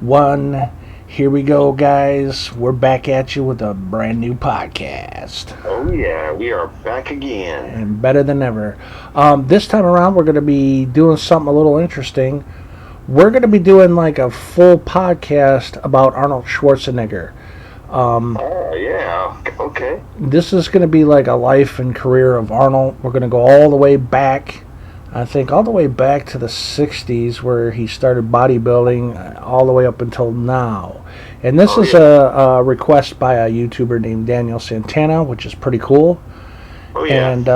One. Here we go, guys. We're back at you with a brand new podcast. Oh yeah, we are back again. And better than ever. This time around, we're going to be doing something a little interesting. We're going to be doing like a full podcast about Arnold Schwarzenegger. Oh yeah, okay. This is going to be like a life and career of Arnold. We're going to go all the way back. I think all the way back to the 60s where he started bodybuilding all the way up until now. And this is a request by a YouTuber named Daniel Santana, which is pretty cool. Oh yeah. And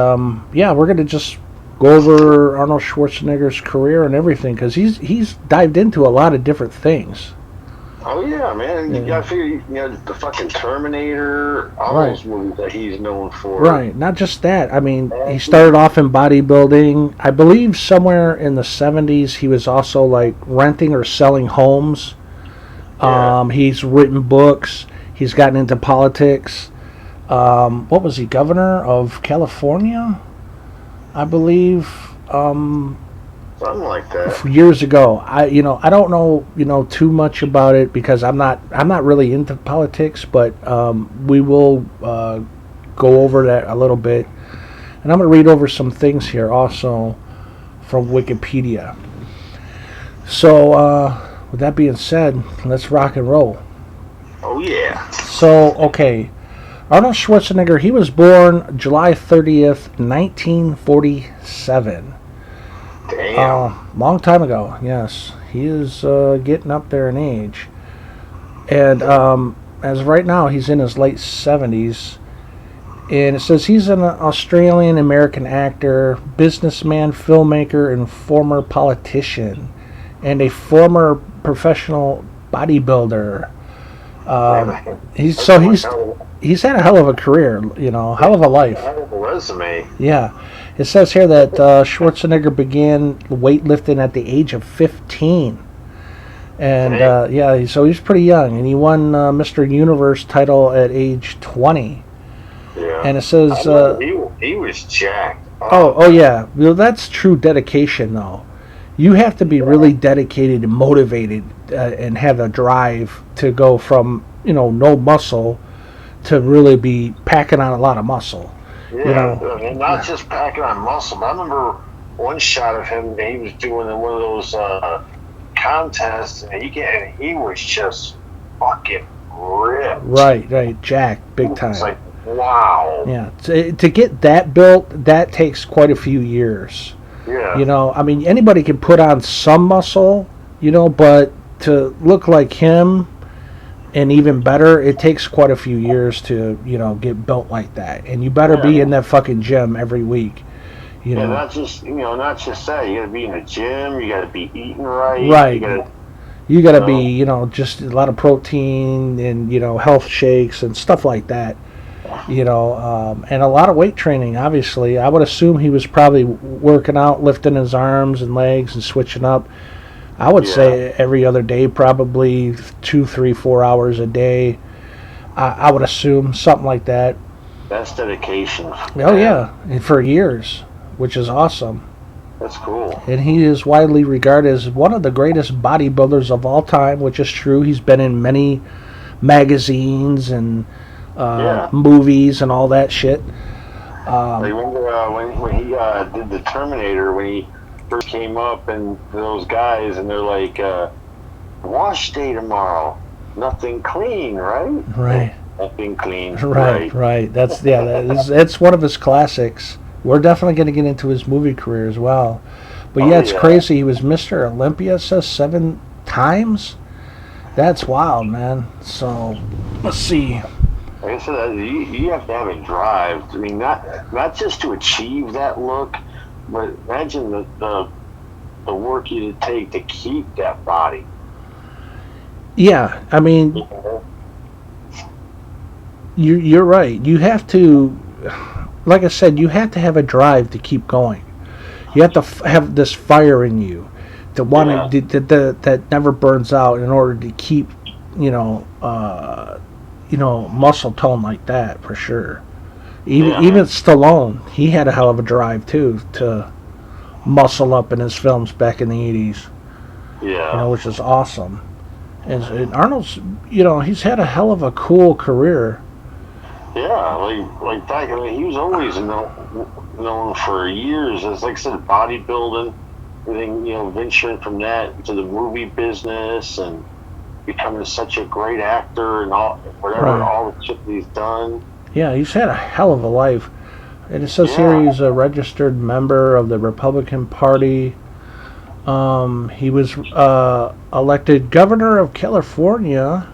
we're going to just go over Arnold Schwarzenegger's career and everything because he's dived into a lot of different things. Oh yeah, man. You gotta figure, the fucking Terminator, all those movies that he's known for. Right. Not just that. I mean, he started off in bodybuilding. I believe somewhere in the 70s he was also like renting or selling homes. Yeah. He's written books. He's gotten into politics. What was he? Governor of California, I believe. Something like that. Years ago. I don't know too much about it because I'm not really into politics, but we will go over that a little bit. And I'm going to read over some things here also from Wikipedia. So with that being said, let's rock and roll. Oh yeah. So, okay. Arnold Schwarzenegger, he was born July 30th, 1947. Damn. Long time ago, yes. He is getting up there in age. And as of right now, he's in his late 70s. And it says he's an Australian-American actor, businessman, filmmaker, and former politician. And a former professional bodybuilder. He's had a hell of a career, hell of a life. Hell of a resume. Yeah. It says here that Schwarzenegger began weightlifting at the age of 15. And, so he's pretty young. And he won Mr. Universe title at age 20. Yeah. And it says... he was jacked. Oh, yeah. Well, that's true dedication, though. You have to be really dedicated and motivated and have a drive to go from, no muscle to really be packing on a lot of muscle. Yeah, and not just packing on muscle. But I remember one shot of him. He was doing one of those contests, and he was just fucking ripped. Right, jacked, big time. It's like, wow. Yeah, to get that built, that takes quite a few years. Yeah. I mean, anybody can put on some muscle, but to look like him, and even better, it takes quite a few years to, get built like that. And you better be in that fucking gym every week. Yeah, not just that. You gotta be in the gym. You gotta be eating right. Right. You gotta be, just a lot of protein and, health shakes and stuff like that. And a lot of weight training, obviously. I would assume he was probably working out, lifting his arms and legs and switching up. I would say every other day, probably 2, 3, 4 hours a day. I would assume something like that. That's dedication. Oh, yeah, and for years, which is awesome. That's cool. And he is widely regarded as one of the greatest bodybuilders of all time, which is true. He's been in many magazines and movies and all that shit. I remember when he did the Terminator, when he first came up, and those guys, and they're like, wash day tomorrow, nothing clean, right? Right. Nothing clean. Right. That's one of his classics. We're definitely going to get into his movie career as well. But it's crazy. He was Mr. Olympia, it says 7 times. That's wild, man. So, let's see. Like I said, you have to have a drive. I mean, not just to achieve that look, but imagine the work you'd take to keep that body. Yeah, I mean, you're right. You have to, like I said, you have to have a drive to keep going. You have to have this fire in you to want to that never burns out in order to keep, muscle tone like that for sure. Even Stallone, he had a hell of a drive too to muscle up in his films back in the 80s. Yeah. which is awesome. And Arnold's, he's had a hell of a cool career. Yeah, like that. I mean, he was always known for years as, like I said, bodybuilding. Everything, venturing from that to the movie business and becoming such a great actor and all the shit that he's done. Yeah, he's had a hell of a life. And it says here he's a registered member of the Republican Party. He was elected governor of California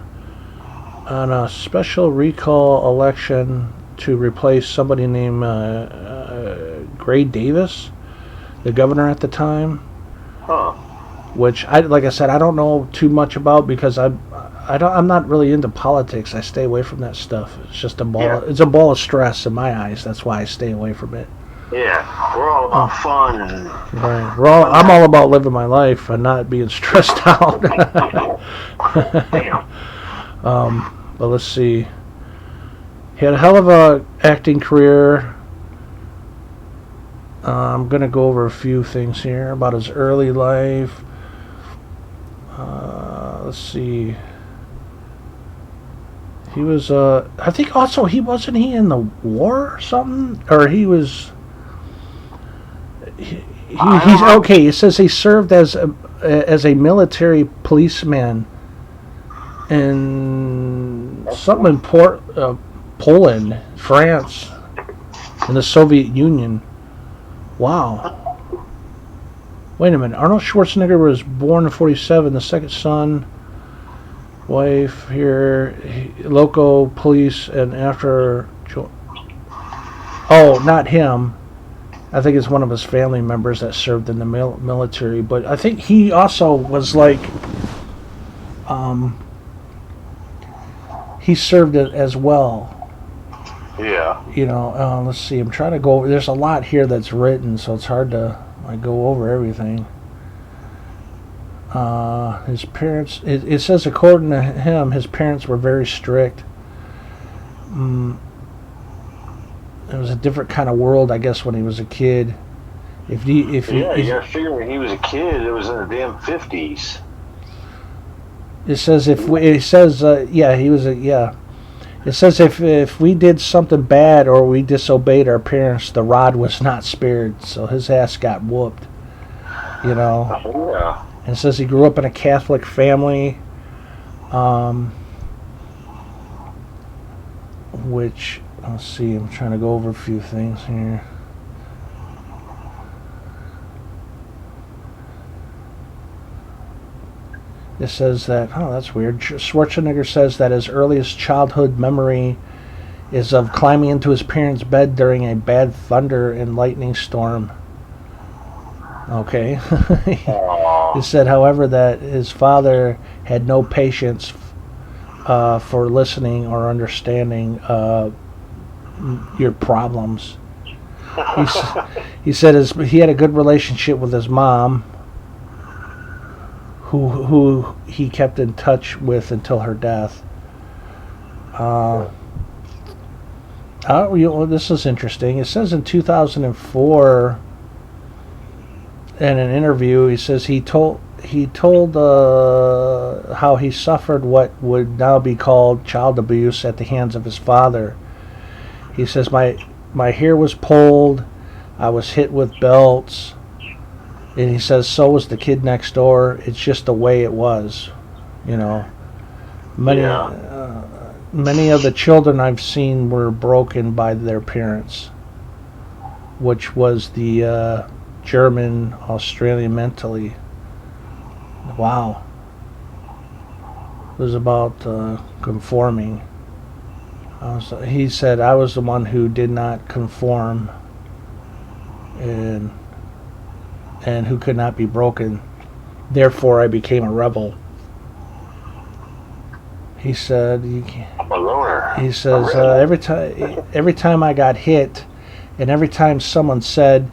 on a special recall election to replace somebody named Gray Davis, the governor at the time. Huh. Which like I said, I don't know too much about because I'm not really into politics. I stay away from that stuff. It's just a ball. Yeah. It's a ball of stress in my eyes. That's why I stay away from it. Yeah, we're all about fun. And right. I'm all about living my life and not being stressed out. Damn. But let's see. He had a hell of a acting career. I'm going to go over a few things here about his early life. Let's see. He was, I think also wasn't he in the war or something? Or he was... He's okay. It says he served as a military policeman in something in Poland, France, in the Soviet Union. Wow. Wait a minute. Arnold Schwarzenegger was born in 1947. The second son, wife here, local police, and after. Oh, not him. I think it's one of his family members that served in the military, but I think he also was like, he served it as well. Yeah. Let's see. I'm trying to go over. There's a lot here that's written, so it's hard to go over everything. His parents. It says according to him, his parents were very strict. It was a different kind of world, I guess, when he was a kid. You gotta figure when he was a kid, it was in the damn 50s. It says he was It says if we did something bad or we disobeyed our parents, the rod was not spared. So his ass got whooped. Yeah. And it says he grew up in a Catholic family, which. Let's see, I'm trying to go over a few things here. It says that, that's weird. Schwarzenegger says that his earliest childhood memory is of climbing into his parents' bed during a bad thunder and lightning storm. Okay. He said, however, that his father had no patience for listening or understanding your problems. He said he had a good relationship with his mom, who he kept in touch with until her death. This is interesting. It says in 2004, in an interview, he says he told how he suffered what would now be called child abuse at the hands of his father. He says, my hair was pulled, I was hit with belts, and he says, so was the kid next door. It's just the way it was, Many of the children I've seen were broken by their parents, which was the German Australian mentally. Wow. It was about conforming. He said, I was the one who did not conform and who could not be broken. Therefore, I became a rebel. He said, I'm a loner. He says, every time I got hit and every time someone said,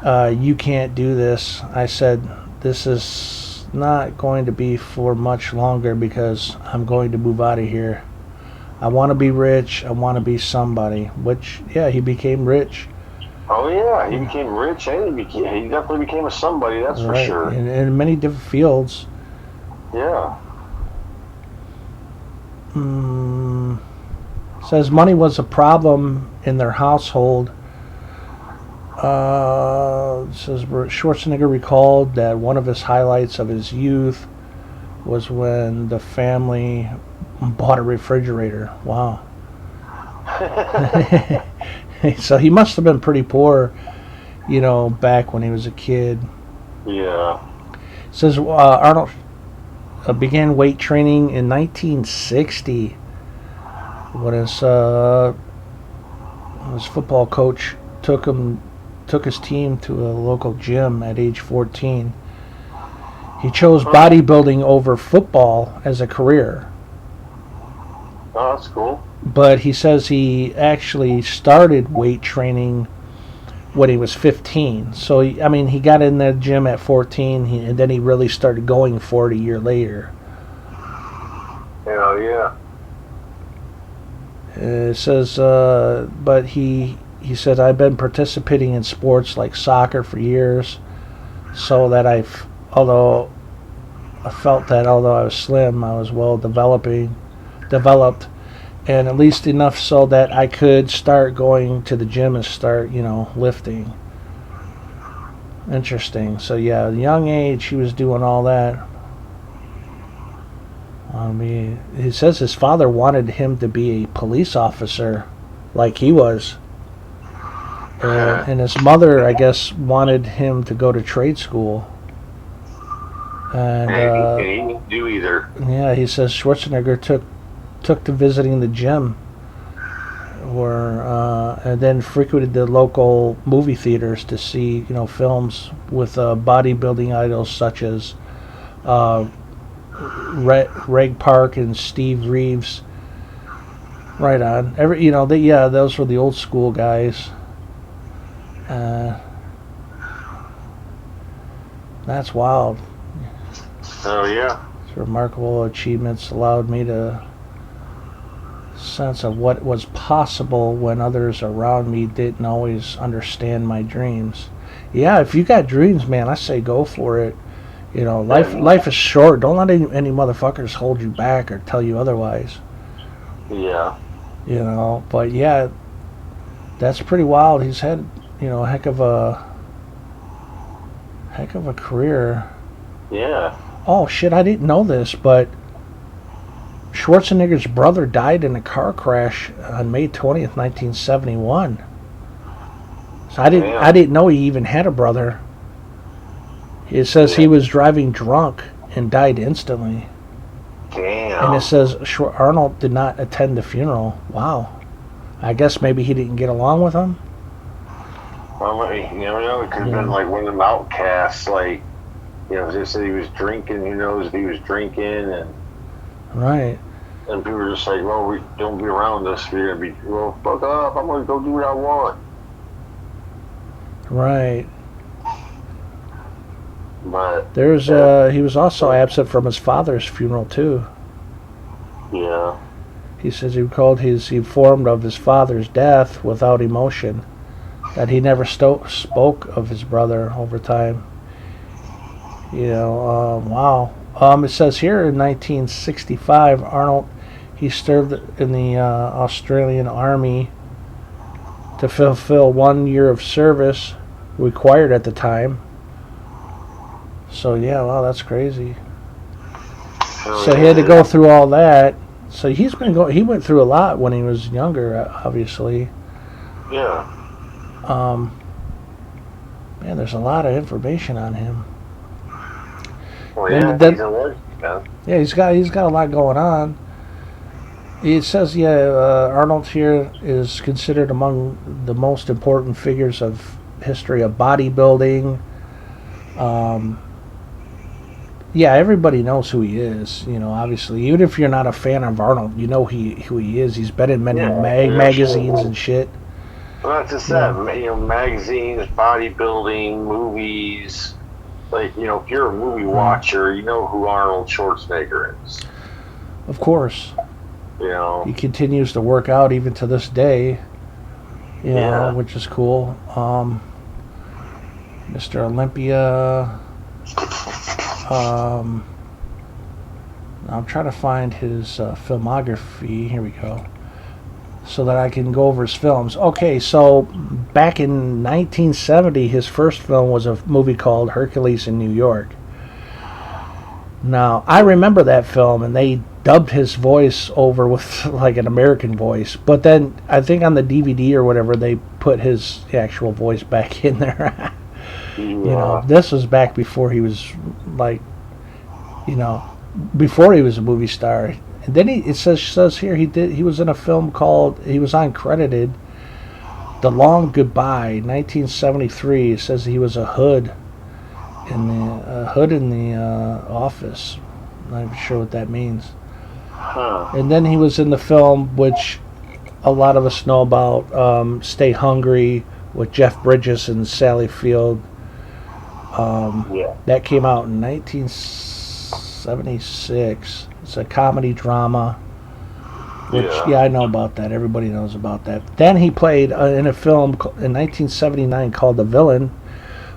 you can't do this, I said, this is not going to be for much longer because I'm going to move out of here. I want to be rich. I want to be somebody. Which, he became rich. Oh yeah, he became rich and he definitely became a somebody. That's for right? sure. In many different fields. Yeah. Mm, says money was a problem in their household. Says Schwarzenegger recalled that one of his highlights of his youth was when the family bought a refrigerator. Wow. So he must have been pretty poor, back when he was a kid. Yeah. Says Arnold began weight training in 1960 when his football coach took his team to a local gym at age 14. He chose bodybuilding over football as a career. Oh, that's cool. But he says he actually started weight training when he was 15. So, he got in the gym at 14, and then he really started going for it a year later. Hell yeah. It says, but he said, I've been participating in sports like soccer for years, so that although I felt that although I was slim, I was well developed, and at least enough so that I could start going to the gym and start, lifting. Interesting. So yeah, at a young age he was doing all that. He says his father wanted him to be a police officer, like he was, and his mother, I guess, wanted him to go to trade school. And he didn't do either. Yeah, he says Schwarzenegger took to visiting the gym, and then frequented the local movie theaters to see films with bodybuilding idols such as Reg Park and Steve Reeves. Right on. Those were the old school guys. That's wild. Oh yeah. His remarkable achievements allowed me to sense of what was possible when others around me didn't always understand my dreams. Yeah, if you got dreams, man, I say go for it. Life is short. Don't let any motherfuckers hold you back or tell you otherwise. Yeah. But yeah, that's pretty wild. He's had, a heck of a career. Yeah. Oh shit, I didn't know this, but Schwarzenegger's brother died in a car crash on May 20th, 1971. So I didn't know he even had a brother. It says he was driving drunk and died instantly. Damn. And it says Arnold did not attend the funeral. Wow. I guess maybe he didn't get along with him. Well, you never know. It could have been like one of them outcasts, like, they said he was drinking. Who knows if he was drinking? And right. And people were just like, well, we don't be around us. You're going to be, well, fuck up. I'm going to go do what I want. Right. But he was also absent from his father's funeral too. Yeah. He says he recalled he's informed of his father's death without emotion, that he never spoke of his brother over time. Wow. It says here in 1965, Arnold, he served in the Australian Army to fulfill 1 year of service required at the time. So yeah, wow, that's crazy. So he had to go through all that. So he went through a lot when he was younger, obviously. Yeah. Man, there's a lot of information on him. Well, yeah, yeah, he's got a lot going on. It says, Arnold here is considered among the most important figures of history of bodybuilding. Yeah, everybody knows who he is. Obviously, even if you're not a fan of Arnold, you know who he is. He's been in many magazines and shit. Well, not just that, magazines, bodybuilding, movies. Like, if you're a movie watcher, you know who Arnold Schwarzenegger is. Of course. He continues to work out even to this day. which is cool. Mr. Olympia. I'm trying to find his filmography. Here we go. So that I can go over his films. Okay, so back in 1970, his first film was a movie called Hercules in New York. Now, I remember that film, and they dubbed his voice over with like an American voice. But then I think on the DVD or whatever, they put his actual voice back in there. This was back before he was like, before he was a movie star. And then it says here he was in a film called, he was uncredited, The Long Goodbye, 1973. It says he was a hood in the office. I'm not even sure what that means. And then he was in the film, which a lot of us know about, Stay Hungry, with Jeff Bridges and Sally Field. That came out in 1976. It's a comedy drama, which, I know about that. Everybody knows about that. Then he played in a film in 1979 called The Villain,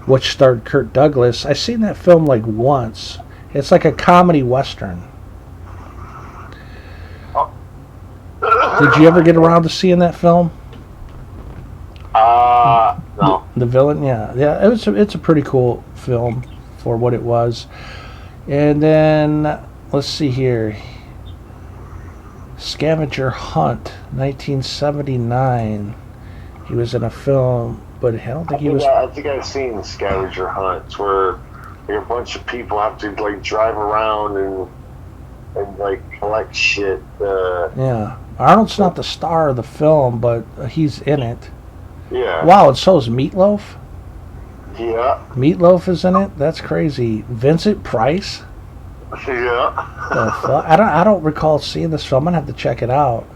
which starred Kirk Douglas. I've seen that film like once. It's like a comedy western. Did you ever get around to seeing that film? No. The Villain, yeah. It's a pretty cool film for what it was. And then let's see here. Scavenger Hunt, 1979. He was in a film, but I don't think he was. I think I've seen Scavenger Hunts where like a bunch of people have to like drive around and like collect shit. Arnold's not the star of the film, but he's in it. Yeah. Wow, and so is Meatloaf. Yeah. Meatloaf is in it. That's crazy. Vincent Price. Yeah. The fuck? I don't recall seeing this film. I'm gonna have to check it out.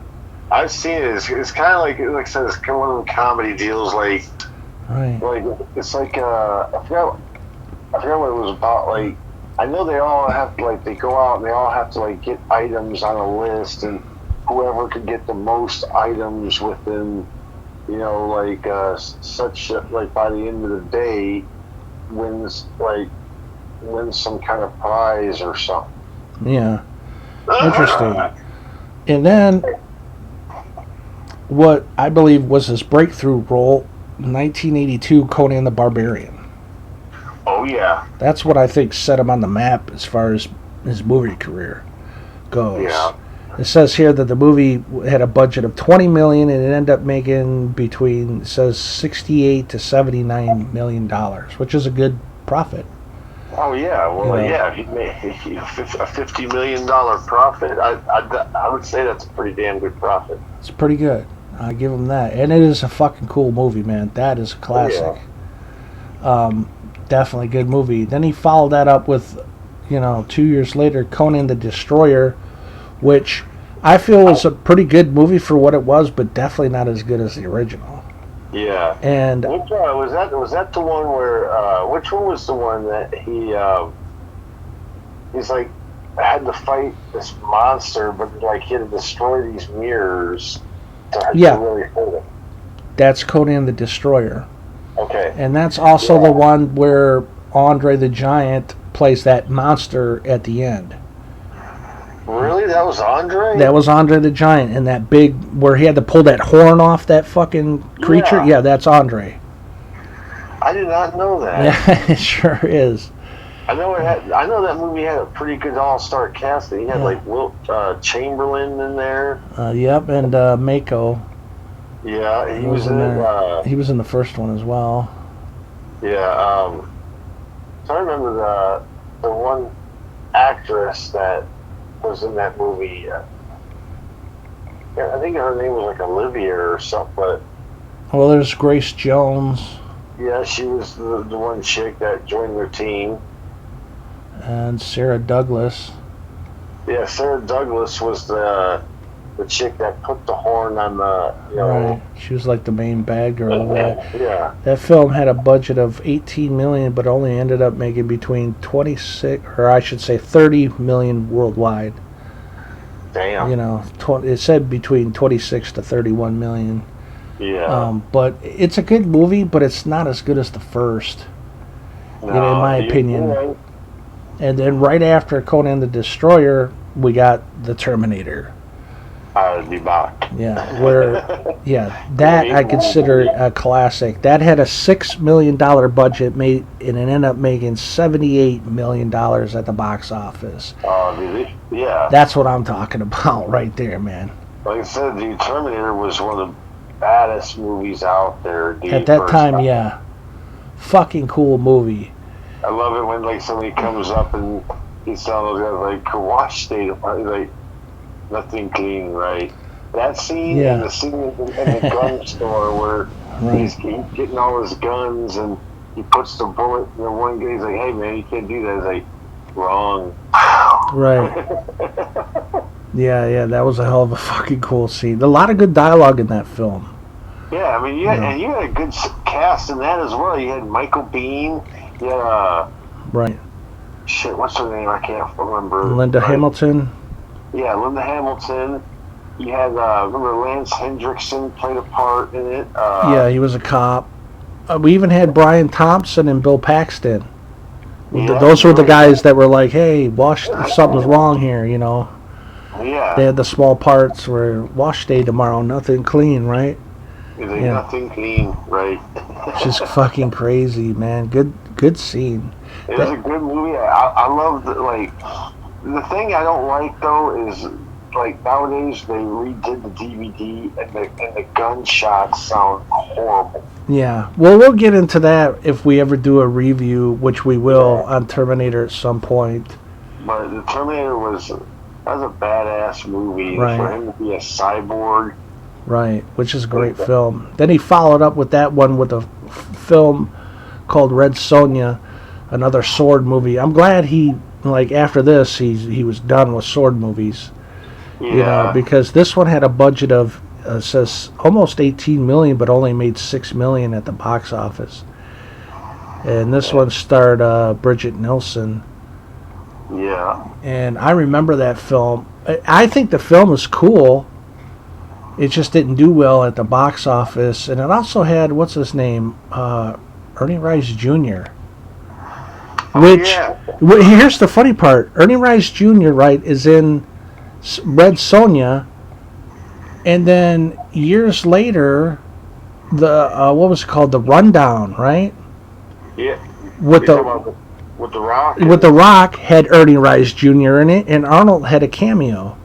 I've seen it. It's kind of like I said, it's kind of one of them comedy deals. Like it's like I forgot what it was about. Like I know they all have to they go out and they all have to like get items on a list, and whoever can get the most items within, such like by the end of the day wins some kind of prize or something. Yeah. Interesting. And then what I believe was his breakthrough role, 1982 Conan the Barbarian. Oh yeah. That's what I think set him on the map as far as his movie career goes. Yeah. It says here that the movie had a budget of $20 million and it ended up making between, it says, $68 to $79 million, which is a good profit. Oh yeah, well yeah, he made a $50 million profit. I would say that's a pretty damn good profit. It's pretty good. I give him that, and it is a fucking cool movie, man. That is a classic. Definitely a good movie. Then he followed that up with, 2 years later, Conan the Destroyer, which I feel was a pretty good movie for what it was, but definitely not as good as the original. Yeah. And which was that the one where which one was the one that he's like had to fight this monster, but like he had to destroy these mirrors to really hurt him? That's Conan the Destroyer. Okay. And that's also the one where Andre the Giant plays that monster at the end. Really? That was Andre? That was Andre the Giant, and that big, where he had to pull that horn off that fucking creature? Yeah, that's Andre. I did not know that. Yeah, it sure is. I know that movie had a pretty good all-star cast. He had like Wilt Chamberlain in there. Yep, and Mako. Yeah, he was in there. He was in the first one as well. Yeah, so I remember the one actress that was in that movie. I think her name was like Olivia or something. But well, there's Grace Jones. Yeah, she was the one chick that joined their team. And Sarah Douglas. Yeah, Sarah Douglas was the chick that put the horn on the. Right. She was like the main bad girl. Yeah. That film had a budget of $18 million, but only ended up making between 30 million worldwide. Damn. It said between 26 to 31 million. Yeah. But it's a good movie, but it's not as good as the first, No, in my opinion. right. And then right after Conan the Destroyer, we got the Terminator. I'd be back. Yeah, that I consider a classic. That had a $6 million budget, made and it ended up making $78 million at the box office. Yeah. That's what I'm talking about right there, man. Like I said, the Terminator was one of the baddest movies out there. At that time, yeah. Fucking cool movie. I love it when like somebody comes up and he's telling those guys like wash state like nothing clean, right? That scene and the scene in the gun store where he's getting all his guns and he puts the bullet in the one guy. He's like, "Hey man, you can't do that." He's like, "Wrong." Right. Yeah, that was a hell of a fucking cool scene. A lot of good dialogue in that film. Yeah, I mean, you had a good cast in that as well. You had Michael Biehn. You had right. Shit, what's her name? I can't remember. Linda Hamilton. Yeah, Linda Hamilton. You had remember Lance Hendrickson played a part in it. Yeah, he was a cop. We even had Brian Thompson and Bill Paxton. Yeah, those were the guys that were like, "Hey, wash, something's wrong here," you know. Yeah. They had the small parts where wash day tomorrow, nothing clean, right? Nothing clean, right? Just fucking crazy, man. Good scene. It was a good movie. I love the thing I don't like though is like nowadays they redid the DVD and the gunshots sound horrible. Yeah, well, we'll get into that if we ever do a review, which we will on Terminator at some point. But the Terminator was a badass movie right. For him to be a cyborg. Right, which is a great film. Then he followed up with that one with a film called Red Sonja, another sword movie. I'm glad he, like, after this, he was done with sword movies. Yeah. You know, because this one had a budget of, says, almost $18 million, but only made $6 million at the box office. And this one starred Bridget Nielsen. Yeah. And I remember that film. I think the film is cool. It just didn't do well at the box office. And it also had, what's his name? Ernie Rice Jr. Which, here's the funny part. Ernie Rice Jr., right, is in Red Sonja. And then years later, the, what was it called? The Rundown, right? Yeah. With the Rock? With the Rock had Ernie Rice Jr. in it, and Arnold had a cameo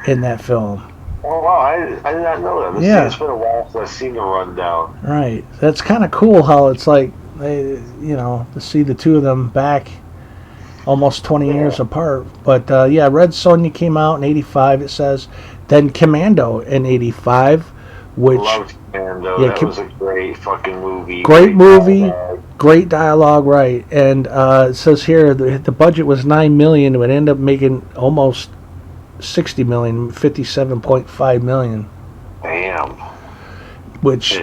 in that film. Oh, wow, I did not know that. It's been a while since I've seen the Rundown. Right. That's kind of cool how it's like, to see the two of them back almost 20 years apart. But, Red Sonja came out in 85, it says. Then Commando in 85, which... Loved Commando. That was a great fucking movie. Great movie. Great dialogue, right. And it says here the budget was $9 million. It would end up making almost $60 million, $57.5 million. Damn. Which,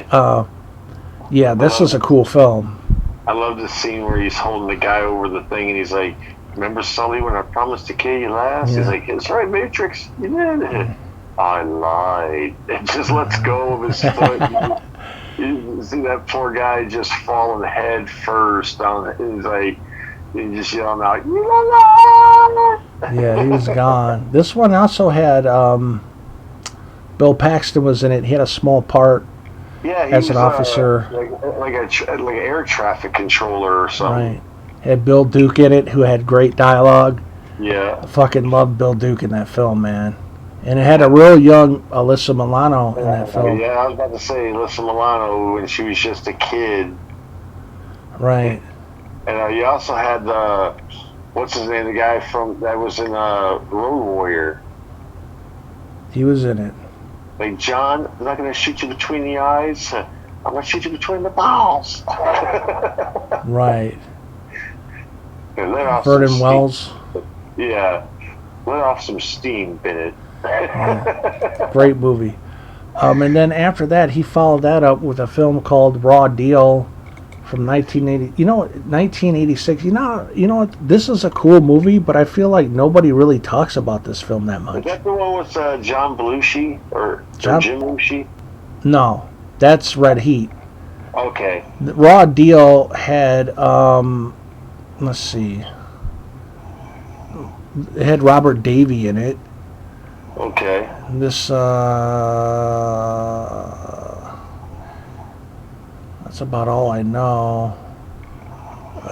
this is a cool film. I love the scene where he's holding the guy over the thing and he's like, "Remember Sully when I promised to kill you last?" Yeah. He's like, "It's right, Matrix. You did it." I lied. And just lets go of his foot. You see that poor guy just falling head first on it. He's like, you just yelling out, "You lied!" Yeah, he was gone. This one also had Bill Paxton was in it. He had a small part as an officer, like an air traffic controller or something. Right. Had Bill Duke in it, who had great dialogue. Yeah. I fucking loved Bill Duke in that film, man. And it had a real young Alyssa Milano in that film. Yeah, I was about to say Alyssa Milano when she was just a kid. Right. And you also had what's his name? The guy that was in Road Warrior. He was in it. Like, "John, I'm not going to shoot you between the eyes. I'm going to shoot you between the balls." Right. Vernon Wells. Yeah. Let off some steam, Bennett. Yeah. Great movie. And then after that, he followed that up with a film called Raw Deal from 1986. You know what? This is a cool movie, but I feel like nobody really talks about this film that much. Is that the one with John Belushi or Jim Belushi? No. That's Red Heat. Okay. The Raw Deal had, let's see, it had Robert Davey in it. Okay. This, that's about all I know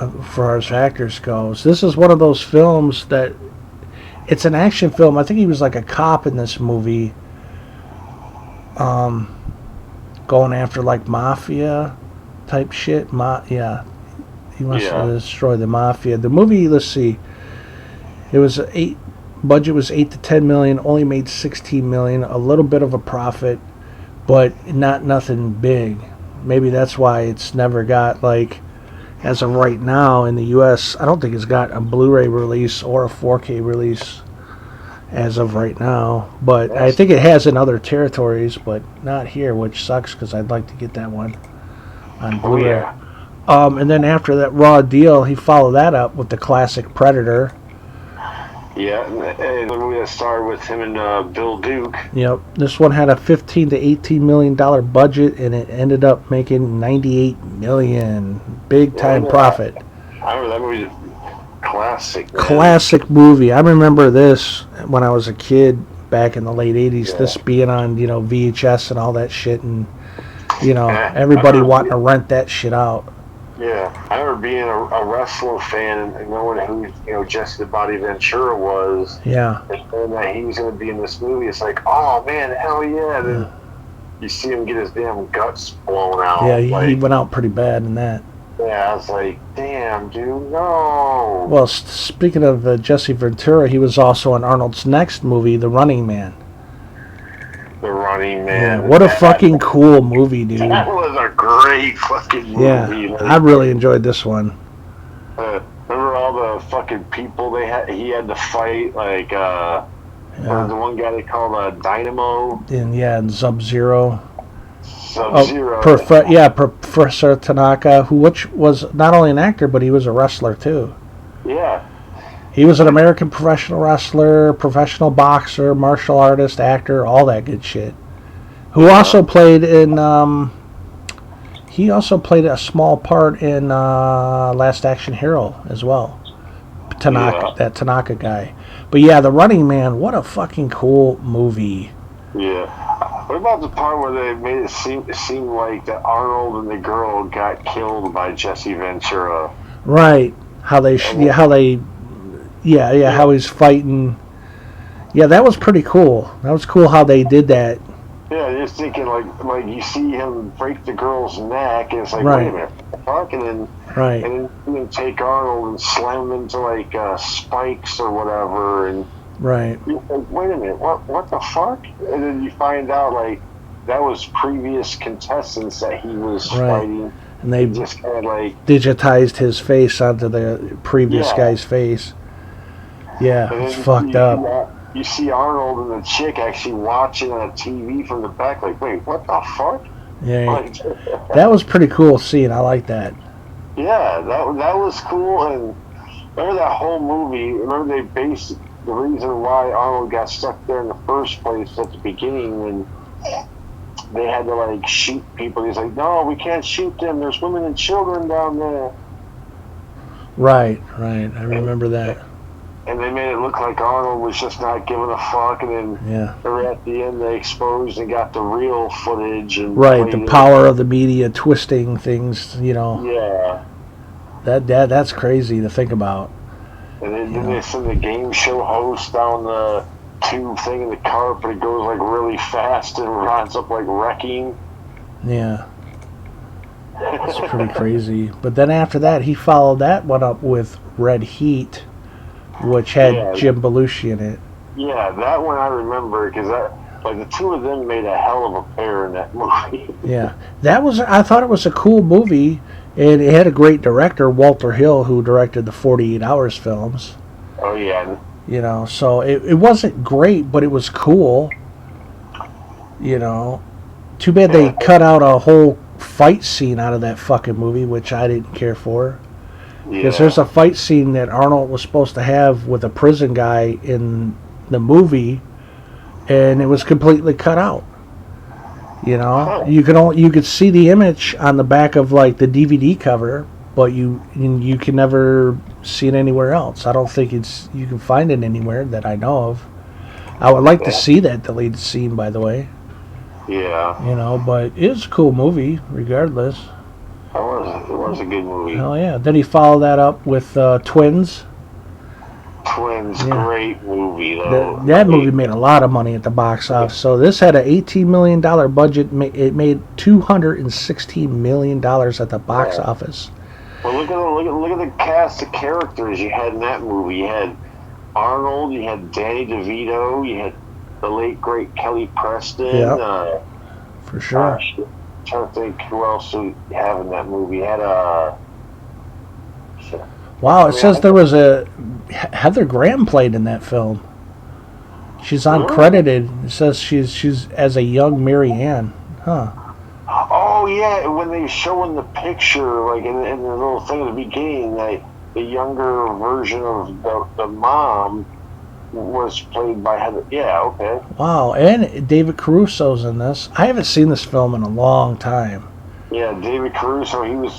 as far as actors goes. This is one of those films that, it's an action film. I think he was like a cop in this movie, going after like mafia type shit. Yeah, he wants to destroy the mafia. The movie, let's see, it was budget was 8 to 10 million, only made 16 million, a little bit of a profit, but nothing big. Maybe that's why it's never got, like, as of right now in the US, I don't think it's got a Blu-ray release or a 4K release as of right now, but I think it has in other territories, but not here, which sucks because I'd like to get that one on Blu-ray. And then after that Raw Deal, he followed that up with the classic Predator. Yeah, and the movie that started with him and Bill Duke. Yep, this one had a $15 to $18 million budget, and it ended up making $98 million. Big time profit. I remember that movie. Classic. Man. Classic movie. I remember this when I was a kid back in the late 80s. Yeah. This being on, VHS and all that shit, and everybody wanting to rent that shit out. Yeah, I remember being a wrestler fan and knowing who Jesse the Body Ventura was. Yeah. And that he was going to be in this movie. It's like, oh man, hell yeah! Then you see him get his damn guts blown out. Yeah, he went out pretty bad in that. Yeah, I was like, damn, dude, no. Well, speaking of Jesse Ventura, he was also in Arnold's next movie, The Running Man. The Running Man. Yeah, what a fucking cool movie, dude. That was a great fucking movie. Yeah, I really enjoyed this one. Remember all the fucking people he had to fight, like, the one guy they called Dynamo? And Sub-Zero. Sub-Zero. Professor Tanaka, which was not only an actor, but he was a wrestler, too. Yeah. He was an American professional wrestler, professional boxer, martial artist, actor, all that good shit. Who also played in, he also played a small part in Last Action Hero as well. That Tanaka guy. But yeah, The Running Man, what a fucking cool movie. Yeah. What about the part where they made it seem like that Arnold and the girl got killed by Jesse Ventura? Right. How he's fighting. Yeah, that was pretty cool. That was cool how they did that. Yeah, just thinking like you see him break the girl's neck, and it's like, right. Wait a minute, fuck, and then right, and then take Arnold and slam him into like spikes or whatever, and right. You're like, wait a minute, what the fuck? And then you find out like that was previous contestants that he was fighting, and they just kind of like digitized his face onto the previous guy's face. Yeah, it's fucked up. You see Arnold and the chick actually watching on a TV from the back, like, wait, what the fuck? Yeah, that was pretty cool scene. I like that. Yeah, that was cool. And remember that whole movie? Remember they based the reason why Arnold got stuck there in the first place at the beginning when they had to like shoot people. He's like, no, we can't shoot them. There's women and children down there. Right. I remember that. And they made it look like Arnold was just not giving a fuck, and then at the end they exposed and got the real footage. And the power of the media twisting things, Yeah. That's crazy to think about. And then they send the game show host down the tube thing in the carpet. It goes like really fast and runs up like wrecking. Yeah. It's pretty crazy. But then after that, he followed that one up with Red Heat, which had Jim Belushi in it. Yeah, that one I remember because the two of them made a hell of a pair in that movie. Yeah, I thought it was a cool movie, and it had a great director, Walter Hill, who directed the 48 Hours films. Oh yeah. So it wasn't great, but it was cool. Too bad they cut out a whole fight scene out of that fucking movie, which I didn't care for. Because there's a fight scene that Arnold was supposed to have with a prison guy in the movie, and it was completely cut out. You know, you could see the image on the back of like the DVD cover, but you can never see it anywhere else. I don't think you can find it anywhere that I know of. I would like to see that deleted scene, by the way. Yeah. You know, but it's a cool movie, regardless. It was a good movie. Oh yeah. Then he followed that up with Twins. Twins, great movie though. That movie made a lot of money at the box office. So this had an $18 million budget. It made $216 million at the box office. Well, look at the cast of characters you had in that movie. You had Arnold, you had Danny DeVito, you had the late great Kelly Preston. Yep. For sure. I'm trying to think who else you have in that movie. You had Wow, it says there was a Heather Graham played in that film. She's uncredited. It says she's as a young Mary Ann. Huh. Oh yeah, when they showing the picture, like in the little thing at the beginning, the younger version of the mom was played by Heather. Yeah, okay. Wow, and David Caruso's in this. I haven't seen this film in a long time. Yeah, David Caruso. He was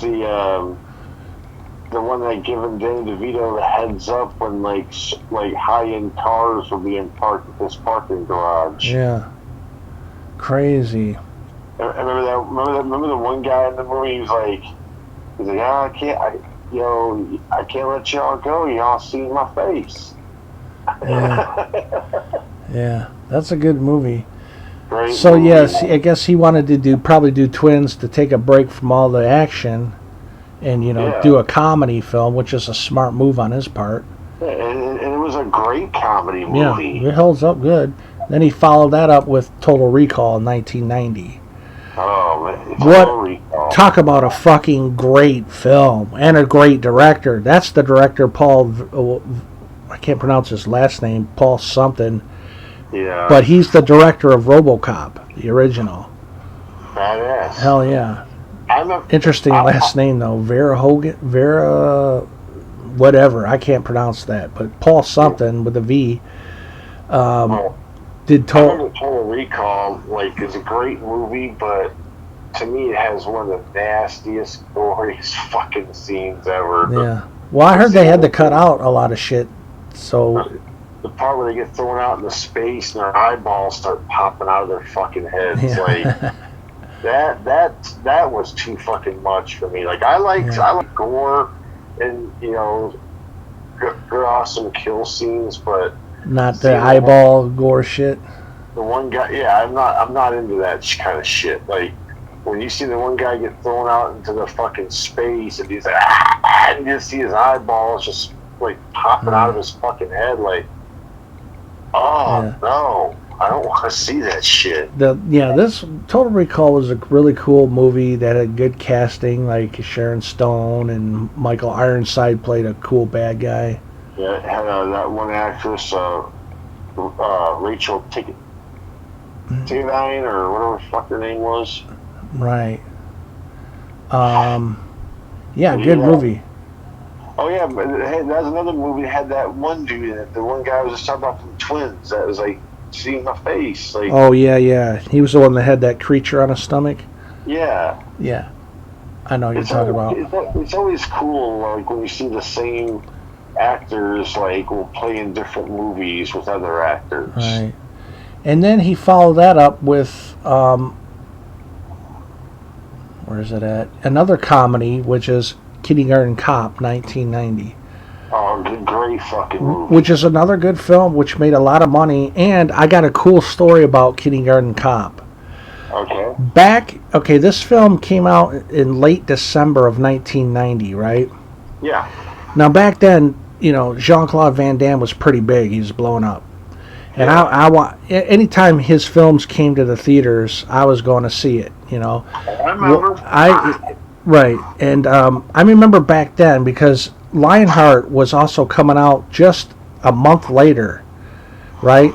the one that given Danny DeVito the heads up when like high-end cars were being parked at this parking garage. Yeah, crazy. I remember that. Remember the one guy in the movie? He's like, I can't let y'all go. Y'all see my face. Yeah, yeah, that's a good movie. Great so movie. yes, I guess he wanted to probably do Twins to take a break from all the action. And, do a comedy film, which is a smart move on his part. Yeah, and it was a great comedy movie. Yeah, it holds up good. Then he followed that up with Total Recall in 1990. Oh, man. Total Recall. Talk about a fucking great film and a great director. That's the director, Paul, I can't pronounce his last name, Paul something. Yeah. But he's the director of RoboCop, the original. Badass. Hell yeah. Interesting last name though, Vera whatever, I can't pronounce that, but Paul something with a V. Did Total Recall is a great movie, but to me it has one of the nastiest, goriest fucking scenes ever. Yeah. Well, I heard they had to cut out a lot of shit. So the part where they get thrown out into space and their eyeballs start popping out of their fucking heads, That was too fucking much for me. I like gore and awesome kill scenes, but not the eyeball gore shit. The one guy, I'm not into that kind of shit. When you see the one guy get thrown out into the fucking space and he's and you just see his eyeballs just popping out of his fucking head, no. I don't want to see that shit. This Total Recall was a really cool movie that had good casting, like Sharon Stone and Michael Ironside played a cool bad guy. Yeah, it had that one actress, Rachel Tickline or whatever the fuck her name was. Right. Good movie. Oh yeah, but that was another movie that had that one dude in it. The one guy I was just talking about from Twins that was see my face. Oh yeah. He was the one that had that creature on his stomach. Yeah. Yeah. I know what you're talking about. It's always cool, when you see the same actors, will play in different movies with other actors. Right. And then he followed that up with, where is it at? Another comedy, which is Kindergarten Cop, 1990. Oh, great fucking movie. Which is another good film, which made a lot of money. And I got a cool story about Kindergarten Cop. Okay. This film came out in late December of 1990, right? Yeah. Now, back then, Jean-Claude Van Damme was pretty big. He was blowing up. And I want anytime his films came to the theaters, I was going to see it, I remember. Right. And I remember back then because Lionheart was also coming out just a month later, right?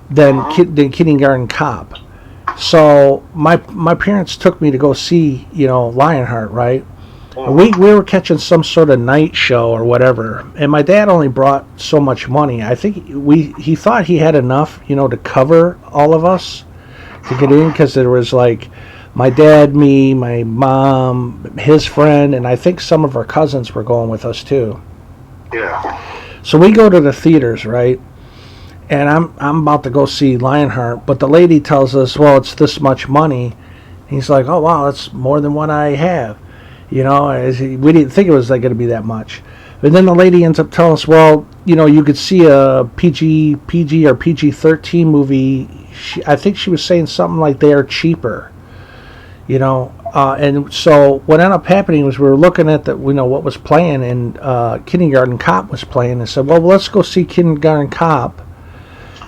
Than Kindergarten Cop. So my parents took me to go see, Lionheart, right? We were catching some sort of night show or whatever, and my dad only brought so much money. I think he thought he had enough, to cover all of us, to get in because there was like my dad, me, my mom, his friend, and I think some of our cousins were going with us too. Yeah. So we go to the theaters, right? And I'm about to go see Lionheart, but the lady tells us, well, it's this much money. He's like, oh wow, that's more than what I have. You know, we didn't think it was like going to be that much. But then the lady ends up telling us, well, you know, you could see a PG or PG-13 movie. I think she was saying something like they are cheaper. You know, and so what ended up happening was we were looking at what was playing, and Kindergarten Cop was playing, and said, well, let's go see Kindergarten Cop.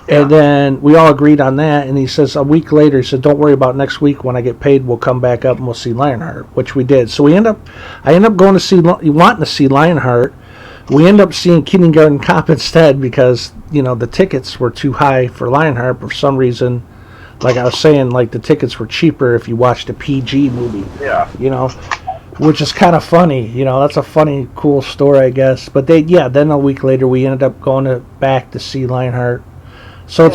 And then we all agreed on that, and he says a week later, he said, don't worry about next week. When I get paid, we'll come back up and we'll see Lionheart, which we did. So I end up going to see, wanting to see Lionheart. We end up seeing Kindergarten Cop instead because, you know, the tickets were too high for Lionheart for some reason. Like I was saying, like the tickets were cheaper if you watched a PG movie. Yeah. You know, which is kind of funny. You know, that's a funny, cool story, I guess. But then a week later, we ended up going back to see Lionheart. So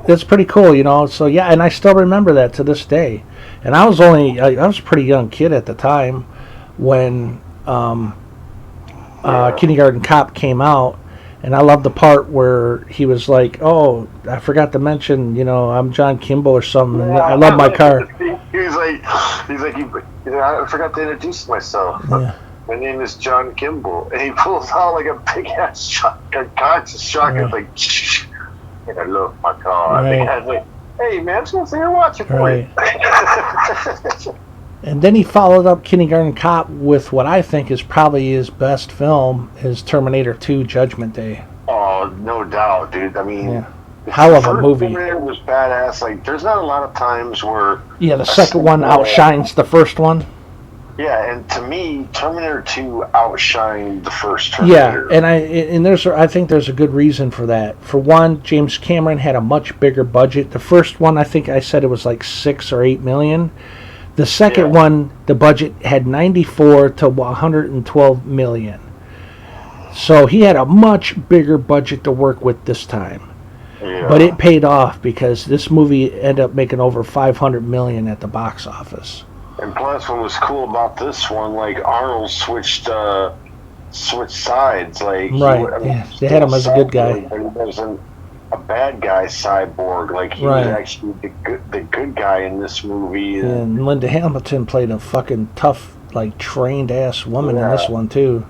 it's pretty cool, you know. So yeah, and I still remember that to this day. And I was a pretty young kid at the time when Kindergarten Cop came out, and I love the part where he was like, "Oh, I forgot to mention, you know, I'm John Kimball or something. And I love my car." He's like, I forgot to introduce myself. Yeah. My name is John Kimball, and he pulls out like a big ass shotgun, conscious shotgun, like, and I love my car. Right. And I was like, hey man, I'm just gonna sit here watching for you. And then he followed up Kindergarten Cop with what I think is probably his best film, is Terminator 2: Judgment Day. Oh, no doubt, dude. I mean, hell of a movie. Terminator was badass. Like, there's not a lot of times where the second one outshines the first one. Yeah, and to me, Terminator 2 outshined the first Terminator. Yeah, and I think there's a good reason for that. For one, James Cameron had a much bigger budget. The first one, I think I said it was like 6 or 8 million. The second one, the budget had 94 to 112 million. So he had a much bigger budget to work with this time. Yeah. But it paid off because this movie ended up making over 500 million at the box office. And plus, what was cool about this one, like Arnold switched sides. Like, right, they had him as a good guy. But he wasn't a bad guy cyborg. Like, he was actually the good guy in this movie. And Linda Hamilton played a fucking tough, like, trained ass woman in this one too.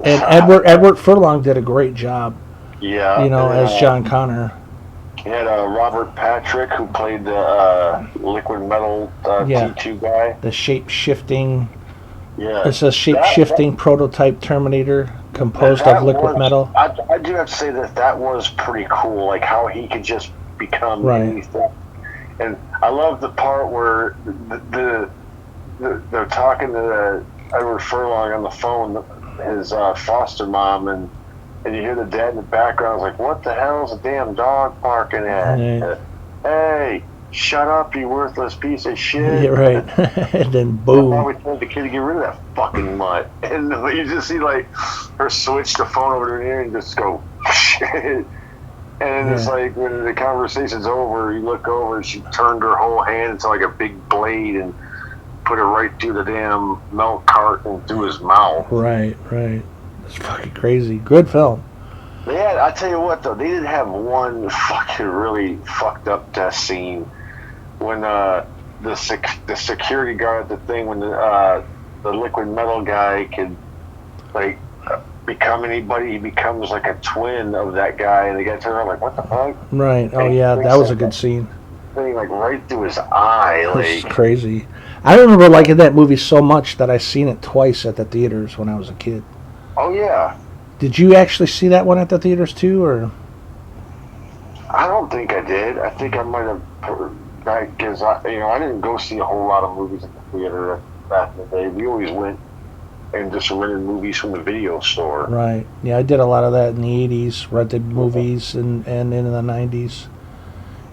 And Edward Furlong did a great job. Yeah, you know, as John Connor. He had Robert Patrick, who played the liquid metal T2 guy. The shape-shifting. Yeah. It's a shape-shifting prototype Terminator composed of liquid metal. I do have to say that was pretty cool, like how he could just become anything. And I love the part where they're talking to Edward Furlong on the phone, his foster mom, and you hear the dad in the background. I was like, what the hell's a damn dog barking at? Hey, shut up, you worthless piece of shit. Yeah, right. And then boom. I always told the kid to get rid of that fucking mutt. And you just see, like, her switch the phone over to her ear and just go, shit. And it's like, when the conversation's over, you look over and she turned her whole hand into like a big blade and put it right through the damn milk cart and through his mouth. Right. It's fucking crazy. Good film. I tell you what though, they did have one fucking really fucked up death scene when the security guard at the thing, when the liquid metal guy could like become anybody, he becomes like a twin of that guy, and they get to her like, what the fuck? Right. Oh yeah, that was a good scene. Thing like right through his eye. Like, it's crazy. I remember liking that movie so much that I seen it twice at the theaters when I was a kid. Oh yeah. Did you actually see that one at the theaters too, or? I don't think I did. I think I might have, because I didn't go see a whole lot of movies at the theater back in the day. We always went and just rented movies from the video store. Right. Yeah, I did a lot of that in the 80s, rented movies, and in the 90s.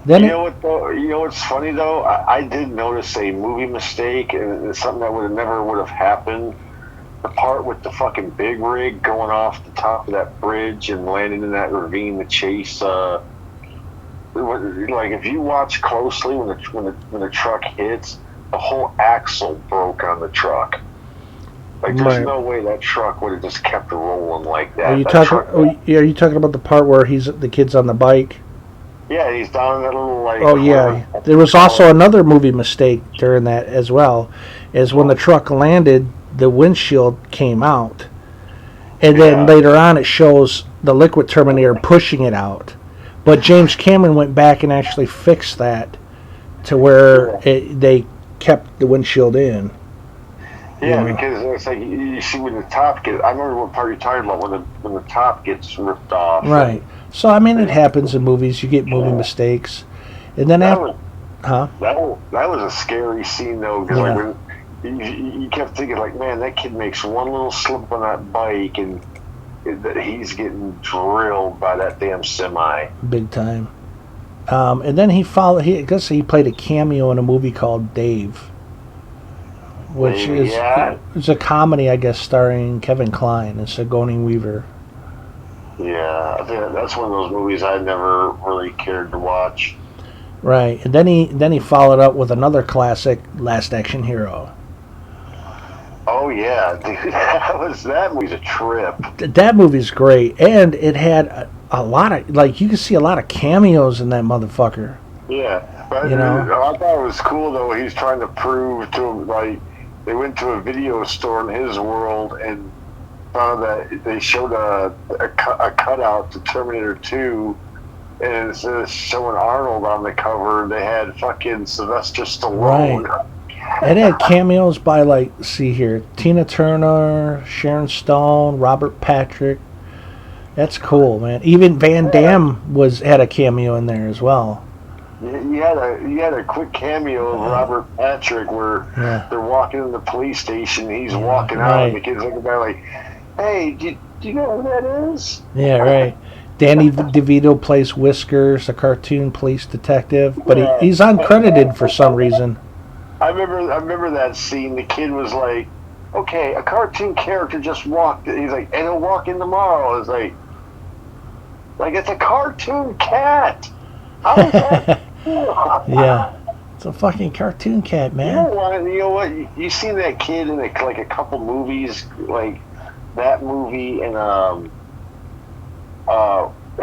Then you know what's funny though? I did notice a movie mistake, and it's something that never would have happened. The part with the fucking big rig going off the top of that bridge and landing in that ravine to chase like if you watch closely when the truck hits, the whole axle broke on the truck. Like there's no way that truck would have just kept rolling like that. Are you talking about the part where the kid's on the bike? Yeah, he's down in that little like. Oh yeah, there was also another movie mistake during that as well, is when the truck landed, the windshield came out, and then later on it shows the Liquid Terminator pushing it out, but James Cameron went back and actually fixed that to where they kept the windshield in. Yeah, because it's like you see when the top gets. I remember what part you're talking about when the top gets ripped off. Right. So I mean, it happens in movies. You get movie mistakes, and then that was a scary scene though, because like when you kept thinking like, man, that kid makes one little slip on that bike and he's getting drilled by that damn semi. Big time. And then I guess he played a cameo in a movie called Dave, which is a comedy, I guess, starring Kevin Kline and Sigourney Weaver. Yeah, I think that's one of those movies I never really cared to watch. Right, and then he followed up with another classic, Last Action Hero. Oh yeah, dude, that movie's a trip. That movie's great, and it had a lot of, like, you can see a lot of cameos in that motherfucker. Yeah, but I thought it was cool though. He's trying to prove to him, like, they went to a video store in his world and found that they showed a cutout to Terminator 2, and instead of showing Arnold on the cover, they had fucking Sylvester Stallone. Right. It had cameos by, like, see here, Tina Turner, Sharon Stone, Robert Patrick. That's cool, man. Even Van Damme had a cameo in there as well. You had a quick cameo of Robert Patrick where they're walking in the police station. He's walking out, and the kid's looking back like, "Hey, do you know who that is?" Yeah, right. Danny DeVito plays Whiskers, a cartoon police detective, but he's uncredited for some reason. I remember that scene. The kid was like, "Okay, a cartoon character just walked." He's like, "And he'll walk in tomorrow." It's like it's a cartoon cat. How is that? Yeah, it's a fucking cartoon cat, man. You know what? You seen that kid in a couple movies, like that movie, and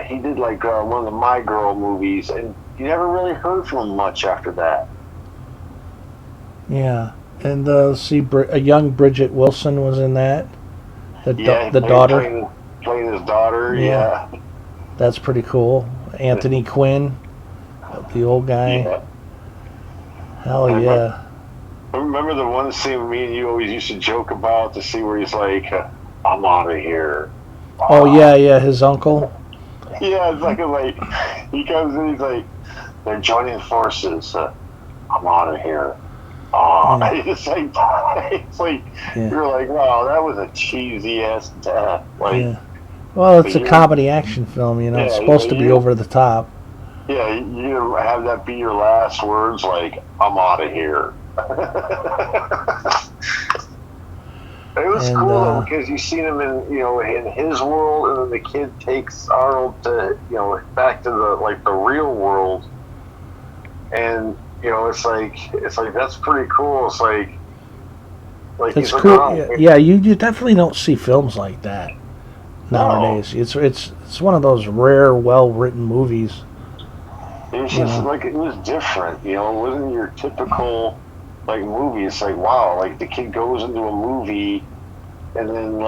he did like one of the My Girl movies, and you never really heard from him much after that. Yeah, and a young Bridget Wilson was in that. The daughter, playing his daughter. Yeah, that's pretty cool. Anthony Quinn, the old guy. Yeah. Hell yeah. I remember the one scene me and you always used to joke about, to see where he's like, "I'm out of here." Oh yeah, his uncle. Yeah, it's like he comes in, he's like, "They're joining forces. I'm out of here." It's like you're like, wow, that was a cheesy ass death. Well, it's a comedy action film, it's supposed to be over the top. Yeah, you have that be your last words, like, "I'm out of here." It was cool though, because you seen him in his world, and then the kid takes Arnold to back to the real world, and it's like that's pretty cool. It's like it's cool. Yeah, you definitely don't see films like that nowadays. No. It's one of those rare, well-written movies. It was just it was different. It wasn't your typical movie. It's like, wow, the kid goes into a movie, and then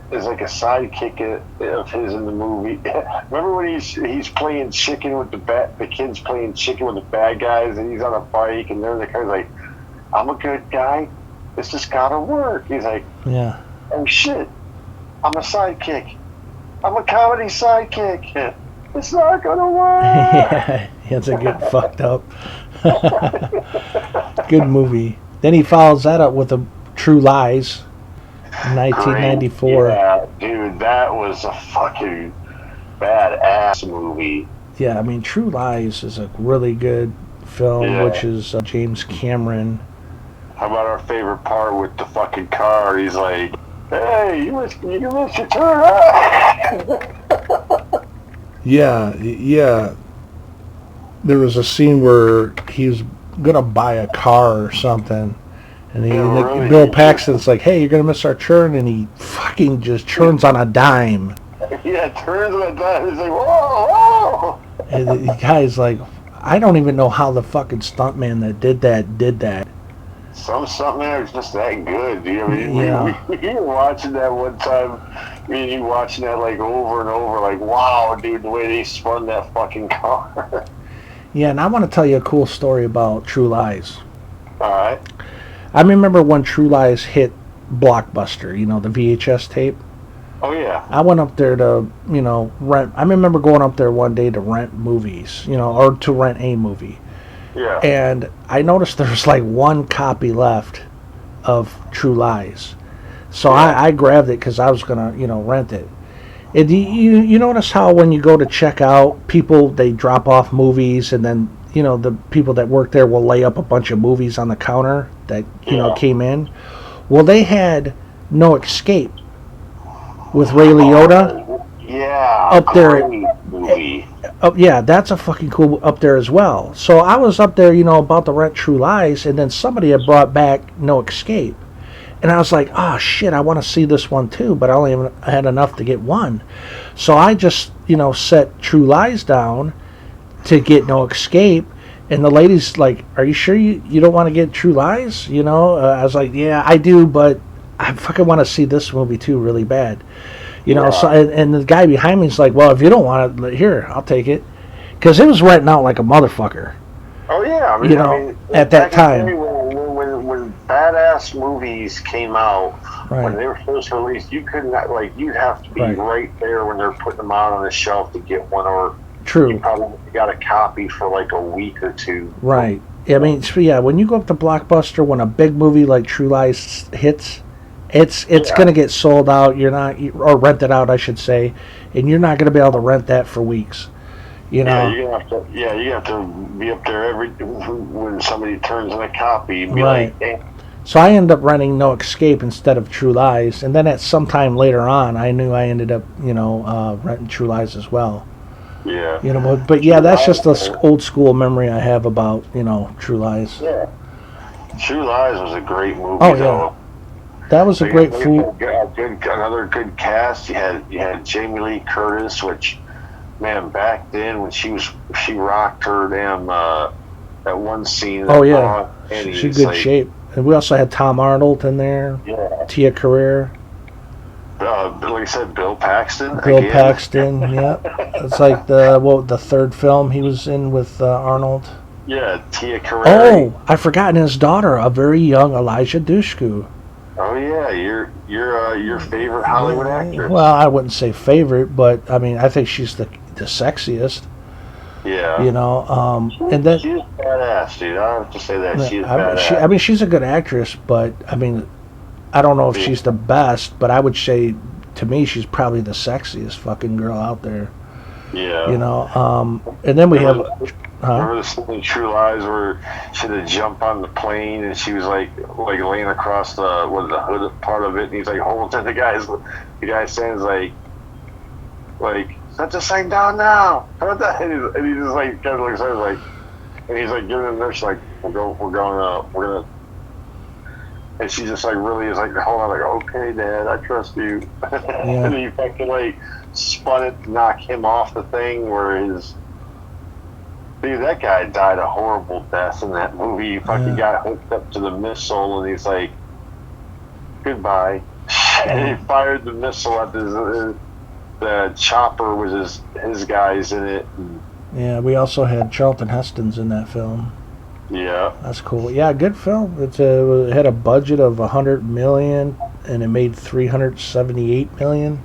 there's a sidekick of his in the movie. Remember when he's playing chicken with the kid's playing chicken with the bad guys, and he's on a bike, and they're the guy's like, "I'm a good guy. This just gotta work." He's like, "Yeah. Oh shit, I'm a sidekick. I'm a comedy sidekick. It's not gonna work." Yeah, it's a good fucked up. Good movie. Then he follows that up with True Lies. 1994. Yeah, dude, that was a fucking badass movie. Yeah, I mean, True Lies is a really good film, which is James Cameron. How about our favorite part with the fucking car? He's like, "Hey, you can miss your turn." Yeah. there was a scene where he was gonna buy a car or something, and really? Bill Paxton's like, "Hey, you're gonna miss our turn," and he fucking just turns on a dime. Yeah, turns on a dime. He's like, whoa, whoa. And the guy's like, I don't even know how the fucking stuntman that did that. Some stuntman was just that good, dude. I mean, Yeah. we were watching that one time. Me and you watching that like over and over, like, wow, dude, the way they spun that fucking car. Yeah, and I want to tell you a cool story about True Lies. All right. I remember when True Lies hit Blockbuster, the VHS tape. Oh, yeah. I went up there to, rent. I remember going up there one day to rent movies, or to rent a movie. Yeah. And I noticed there was like one copy left of True Lies. So Yeah. I grabbed it because I was going to, rent it. And you notice how when you go to check out, people, they drop off movies, and then, the people that work there will lay up a bunch of movies on the counter that, came in. Well, they had No Escape with Ray Liotta. Yeah. Up there. Great movie. Oh, yeah, that's a fucking cool up there as well. So I was up there, about to rent True Lies, and then somebody had brought back No Escape. And I was like, oh, shit, I want to see this one too, but I only had enough to get one. So I just, set True Lies down to get No Escape. And the lady's like, are you sure you don't want to get True Lies? I was like, yeah, I do, but I fucking want to see this movie too really bad. So and the guy behind me is like, well, if you don't want it, here, I'll take it. Because it was renting out like a motherfucker. Oh, yeah. I mean, at that time. When badass movies came out, Right. when they were first released, you could not, like, you'd have to be right there when they're putting them out on the shelf to get one, or True. you probably got a copy for like a week or two. Right. I mean, yeah, when you go up to Blockbuster, when a big movie like True Lies hits, it's going to get sold out. You're not, or rented out, I should say, and you're not going to be able to rent that for weeks. Yeah, you have to be up there when somebody turns in a copy and be like, hey. So I ended up renting No Escape instead of True Lies, and then at some time later on, I knew I ended up, renting True Lies as well. Yeah. But yeah, that's just an old school memory I have about, True Lies. Yeah. True Lies was a great movie. Oh, yeah. That was a great fool. Another good cast. You had Jamie Lee Curtis, which, man, back then when she rocked her damn that one scene. Oh yeah, she's good shape. And we also had Tom Arnold in there. Yeah. Tia Carrere. Like I said, Bill Paxton. Paxton, yeah. It's like the third film he was in with Arnold. Yeah, Tia Carrere. Oh, I forgot his daughter, a very young Elijah Dushku. Oh yeah, your favorite Hollywood actress. Well, I wouldn't say favorite, but I mean, I think she's the sexiest. Yeah. And then she's badass, dude. I have to say that she's badass. I mean, she's a good actress, but I mean, I don't know if she's the best, but I would say, to me, she's probably the sexiest fucking girl out there. Yeah. And then we have. Remember the scene in True Lies where she had to jump on the plane and she was like laying across the hood part of it, and he's like holding the guy stands like set the sign down now. How about that? And he just like kind of looks at her like, and he's like giving the nurse like we're gonna. And she just like really is like, hold on, like, okay, Dad, I trust you. Yeah. And he fucking like spun it to knock him off the thing where his. Dude, that guy died a horrible death in that movie. He fucking got hooked up to the missile, and he's like, goodbye. And he fired the missile at the chopper with his guys in it. Yeah, we also had Charlton Heston's in that film. Yeah. That's cool. Yeah, good film. It had a budget of $100 million, and it made $378 million.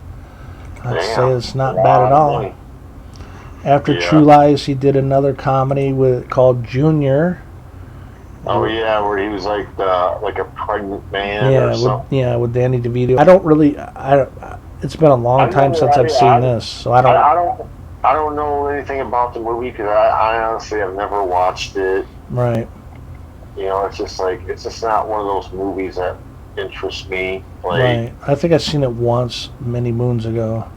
I'd say it's not bad at all. After True Lies, he did another comedy called Junior. Oh yeah, where he was like a pregnant man or something. With Danny DeVito. It's been a long time since I've seen this, so I don't know anything about the movie because I honestly have never watched it. Right. It's just not one of those movies that interests me. Right. I think I've seen it once many moons ago.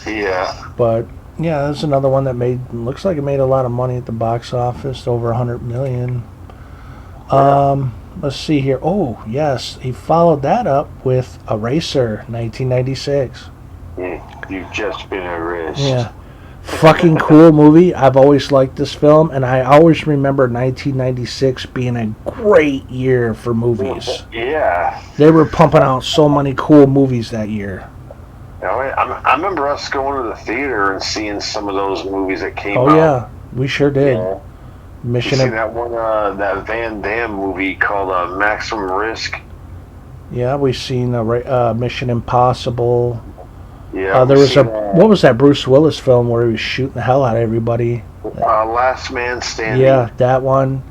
Yeah. But Yeah, there's another one that looks like it made a lot of money at the box office, over 100 million. Let's see here. Oh, yes, he followed that up with Eraser, 1996. You've just been erased. Yeah. Fucking cool movie. I've always liked this film, and I always remember 1996 being a great year for movies. Yeah. They were pumping out so many cool movies that year. I remember us going to the theater and seeing some of those movies that came out. Oh, yeah. We sure did. Yeah. You seen that one, that Van Damme movie called Maximum Risk? Yeah, we've seen Mission Impossible. Yeah. There was what was that Bruce Willis film where he was shooting the hell out of everybody? Last Man Standing. Yeah, that one.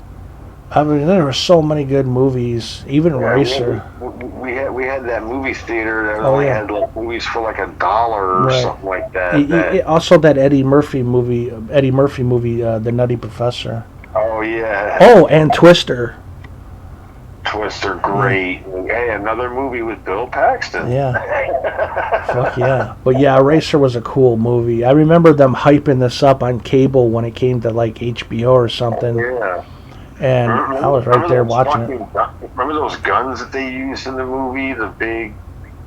I mean, there were so many good movies. Even Racer. We had that movie theater that only had like movies for like $1 or something like that. Also, that Eddie Murphy movie, The Nutty Professor. Oh yeah. Oh, and Twister. Twister, great. Hey, another movie with Bill Paxton. Yeah. Fuck yeah. But yeah, Eraser was a cool movie. I remember them hyping this up on cable when it came to like HBO or something. Yeah. And I was right there watching it. Remember those guns that they used in the movie? The big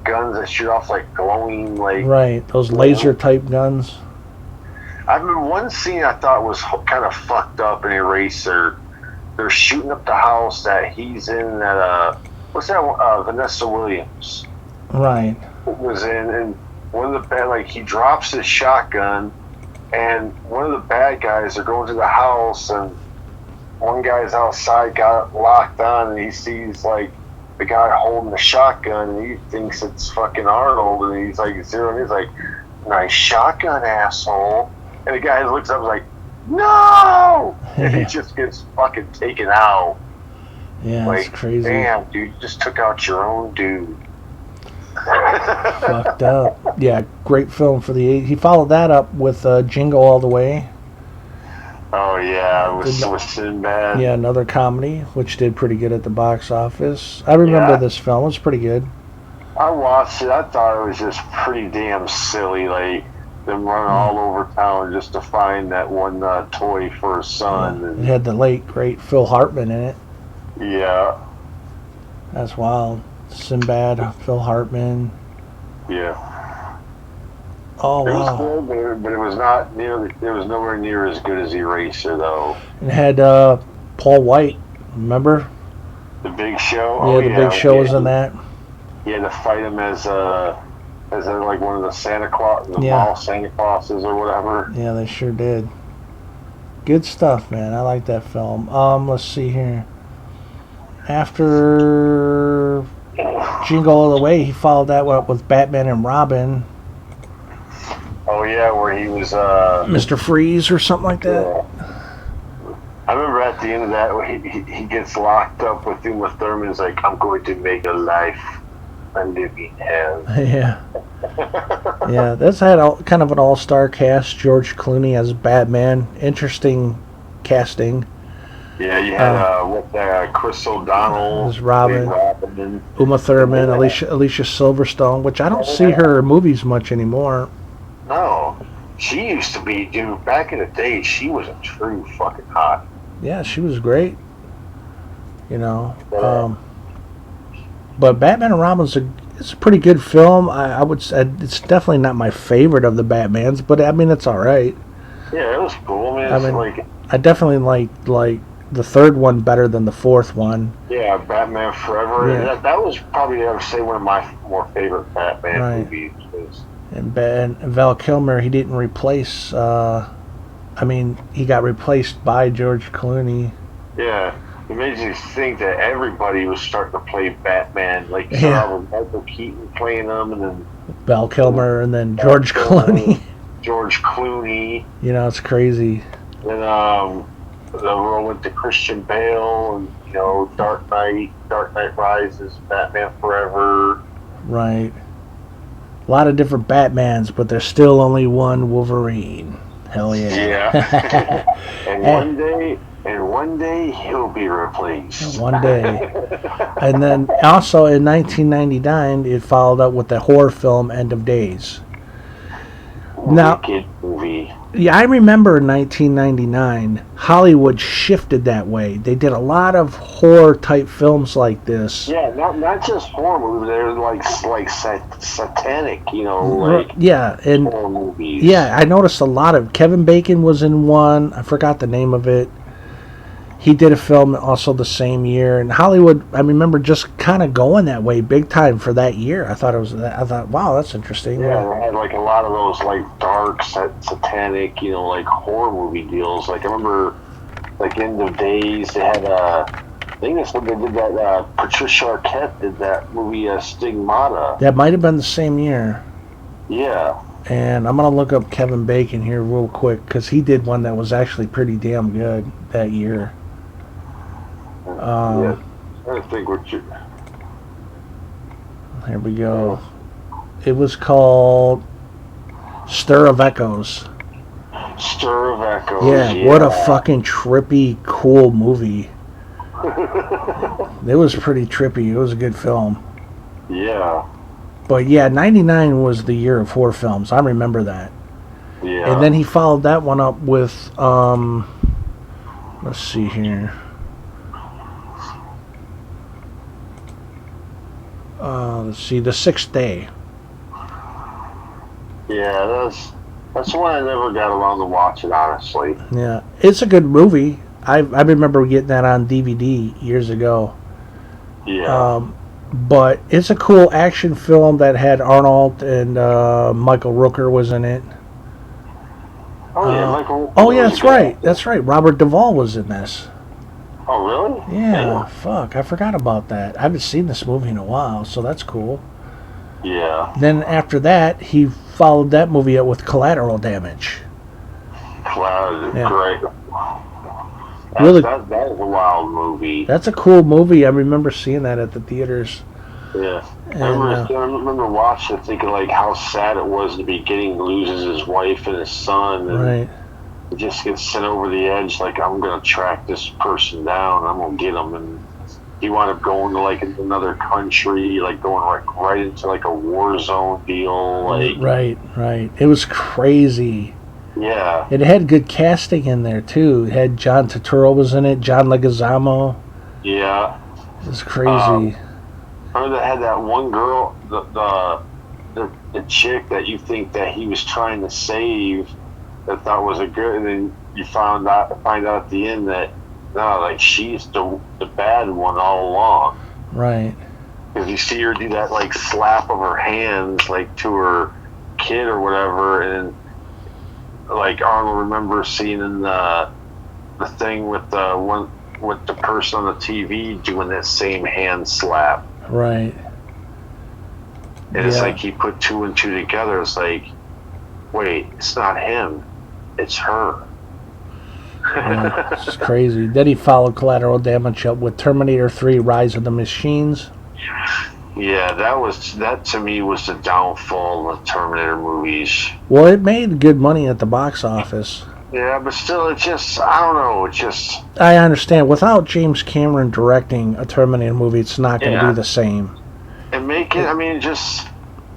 guns that shoot off like glowing, like... Right, those laser type guns. I remember one scene I thought was kind of fucked up in Eraser. They're shooting up the house that he's in that, what's that, Vanessa Williams. Right. Was in, and one of the bad, like, he drops his shotgun, and one of the bad guys are going to the house, and one guy's outside, got locked on, and he sees, like, the guy holding the shotgun, and he thinks it's fucking Arnold, and he's like, he's like, nice shotgun, asshole. And the guy looks up and is like, no! And he just gets fucking taken out. Yeah, like, it's crazy. Damn, dude, you just took out your own dude. Fucked up. Yeah, great film for the 80s. He followed that up with Jingle All the Way. Oh, yeah, with Sinbad. Yeah, another comedy, which did pretty good at the box office. I remember this film. It was pretty good. I watched it. I thought it was just pretty damn silly, like, them running all over town just to find that one toy for his son. Yeah. And, it had the late, great Phil Hartman in it. Yeah. That's wild. Sinbad, Phil Hartman. Yeah. Oh, it wow. was good, but it was not near. It was nowhere near as good as Eraser, though. It had Paul White. Remember? The Big Show. Yeah, the Big Show was in that. He had to fight him as like one of the Santa Claus, mall Santa Clauses or whatever. Yeah, they sure did. Good stuff, man. I like that film. Let's see here. After Jingle All the Way, he followed that up with Batman and Robin. Oh yeah, where he was Mr. Freeze or something like that. Yeah. I remember at the end of that, where he gets locked up with Uma Thurman. He's like, "I'm going to make a life a living hell." Yeah. Yeah, this had kind of an all-star cast. George Clooney as Batman. Interesting casting. Yeah, you had Chris O'Donnell as Robin. Uma Thurman, Alicia Silverstone, which I don't see her in movies much anymore. No, she used to be, dude. Back in the day, she was a true fucking hot. Yeah, she was great. You know, but Batman and Robin's it's a pretty good film. I would say it's definitely not my favorite of the Batmans, but I mean it's all right. Yeah, it was cool. I definitely like the third one better than the fourth one. Yeah, Batman Forever. Yeah. That was probably, I would say, one of my more favorite Batman movies. And Val Kilmer, he didn't replace. He got replaced by George Clooney. Yeah, it made you think that everybody was starting to play Batman. Like, you saw Michael Keaton playing them, and then Val Kilmer, and then George Clooney. George Clooney. You know, it's crazy. And the role went to Christian Bale, and Dark Knight Rises, Batman Forever. Right. A lot of different Batmans, but there's still only one Wolverine. Hell yeah. Yeah. And one day he'll be replaced. One day. And then also in 1999, it followed up with the horror film End of Days. Now, Wicked movie. yeah, I remember in 1999, Hollywood shifted that way. They did a lot of horror type films like this. Yeah, not just horror movies. They're like satanic, like yeah, and horror movies. yeah, I noticed a lot of Kevin Bacon was in one. I forgot the name of it. He did a film also the same year, and Hollywood. I remember just kind of going that way big time for that year. I thought, wow, that's interesting. Yeah, they had like a lot of those like dark, satanic, like horror movie deals. Like I remember, like End of Days. They had I think that's when they did that. Patricia Arquette did that movie Stigmata. That might have been the same year. Yeah. And I'm gonna look up Kevin Bacon here real quick because he did one that was actually pretty damn good that year. Yeah, I think what you. Here we go. It was called Stir of Echoes. Stir of Echoes. Yeah, what a fucking trippy, cool movie. It was pretty trippy. It was a good film. Yeah. But yeah, 99 was the year of horror films. I remember that. Yeah. And then he followed that one up with, let's see here. Let's see, The Sixth Day. Yeah, that's one I never got around to watching, honestly. Yeah, it's a good movie. I remember getting that on DVD years ago. Yeah. But it's a cool action film that had Arnold and Michael Rooker was in it. Oh yeah, Michael. Oh yeah, that's right. That's right. Robert Duvall was in this. Oh really? Yeah. Fuck, I forgot about that. I haven't seen this movie in a while, so that's cool. Yeah. Then after that, he followed that movie up with Collateral Damage. Yeah. Great. Really, that was a wild movie. That's a cool movie. I remember seeing that at the theaters. Yeah. And, I remember watching it, thinking like how sad it was in the beginning. Loses his wife and his son, and right. He just gets sent over the edge. Like, I'm gonna track this person down. I'm gonna get him, and he wound up going to like another country, like going right into like a war zone deal. Like, right. It was crazy. Yeah. It had good casting in there too. It had John Turturro was in it. John Leguizamo. Yeah. It was crazy. I remember they had that one girl, the chick that you think that he was trying to save, that thought was a good, and then you find out at the end that no, like she's the bad one all along. Right. Because you see her do that like slap of her hands like to her kid or whatever, and like Arnold remembers seeing in the thing with the person on the TV doing that same hand slap. Right. And it's like he put two and two together. It's like, wait, it's not him, it's her. Yeah, it's crazy. Then he followed Collateral Damage up with Terminator 3: Rise of the Machines. Yeah, that to me was the downfall of the Terminator movies. Well, it made good money at the box office. Yeah, but still, I don't know, I understand. Without James Cameron directing a Terminator movie, it's not going to be the same. And make it, I mean,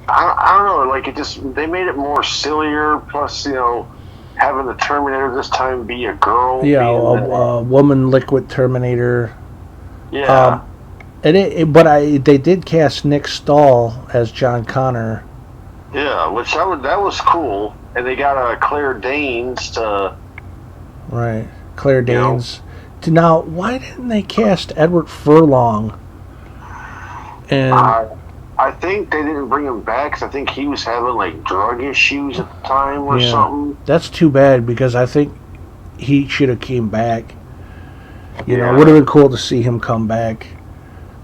I don't know, like, they made it more sillier, plus, having the Terminator this time be a girl. Yeah, a woman liquid Terminator. Yeah. They did cast Nick Stahl as John Connor. Yeah, which that was cool. And they got Claire Danes to... Right, Claire Danes. Now, why didn't they cast Edward Furlong? And I think they didn't bring him back because I think he was having like drug issues at the time or something. That's too bad because I think he should have came back. You know, it would have been cool to see him come back.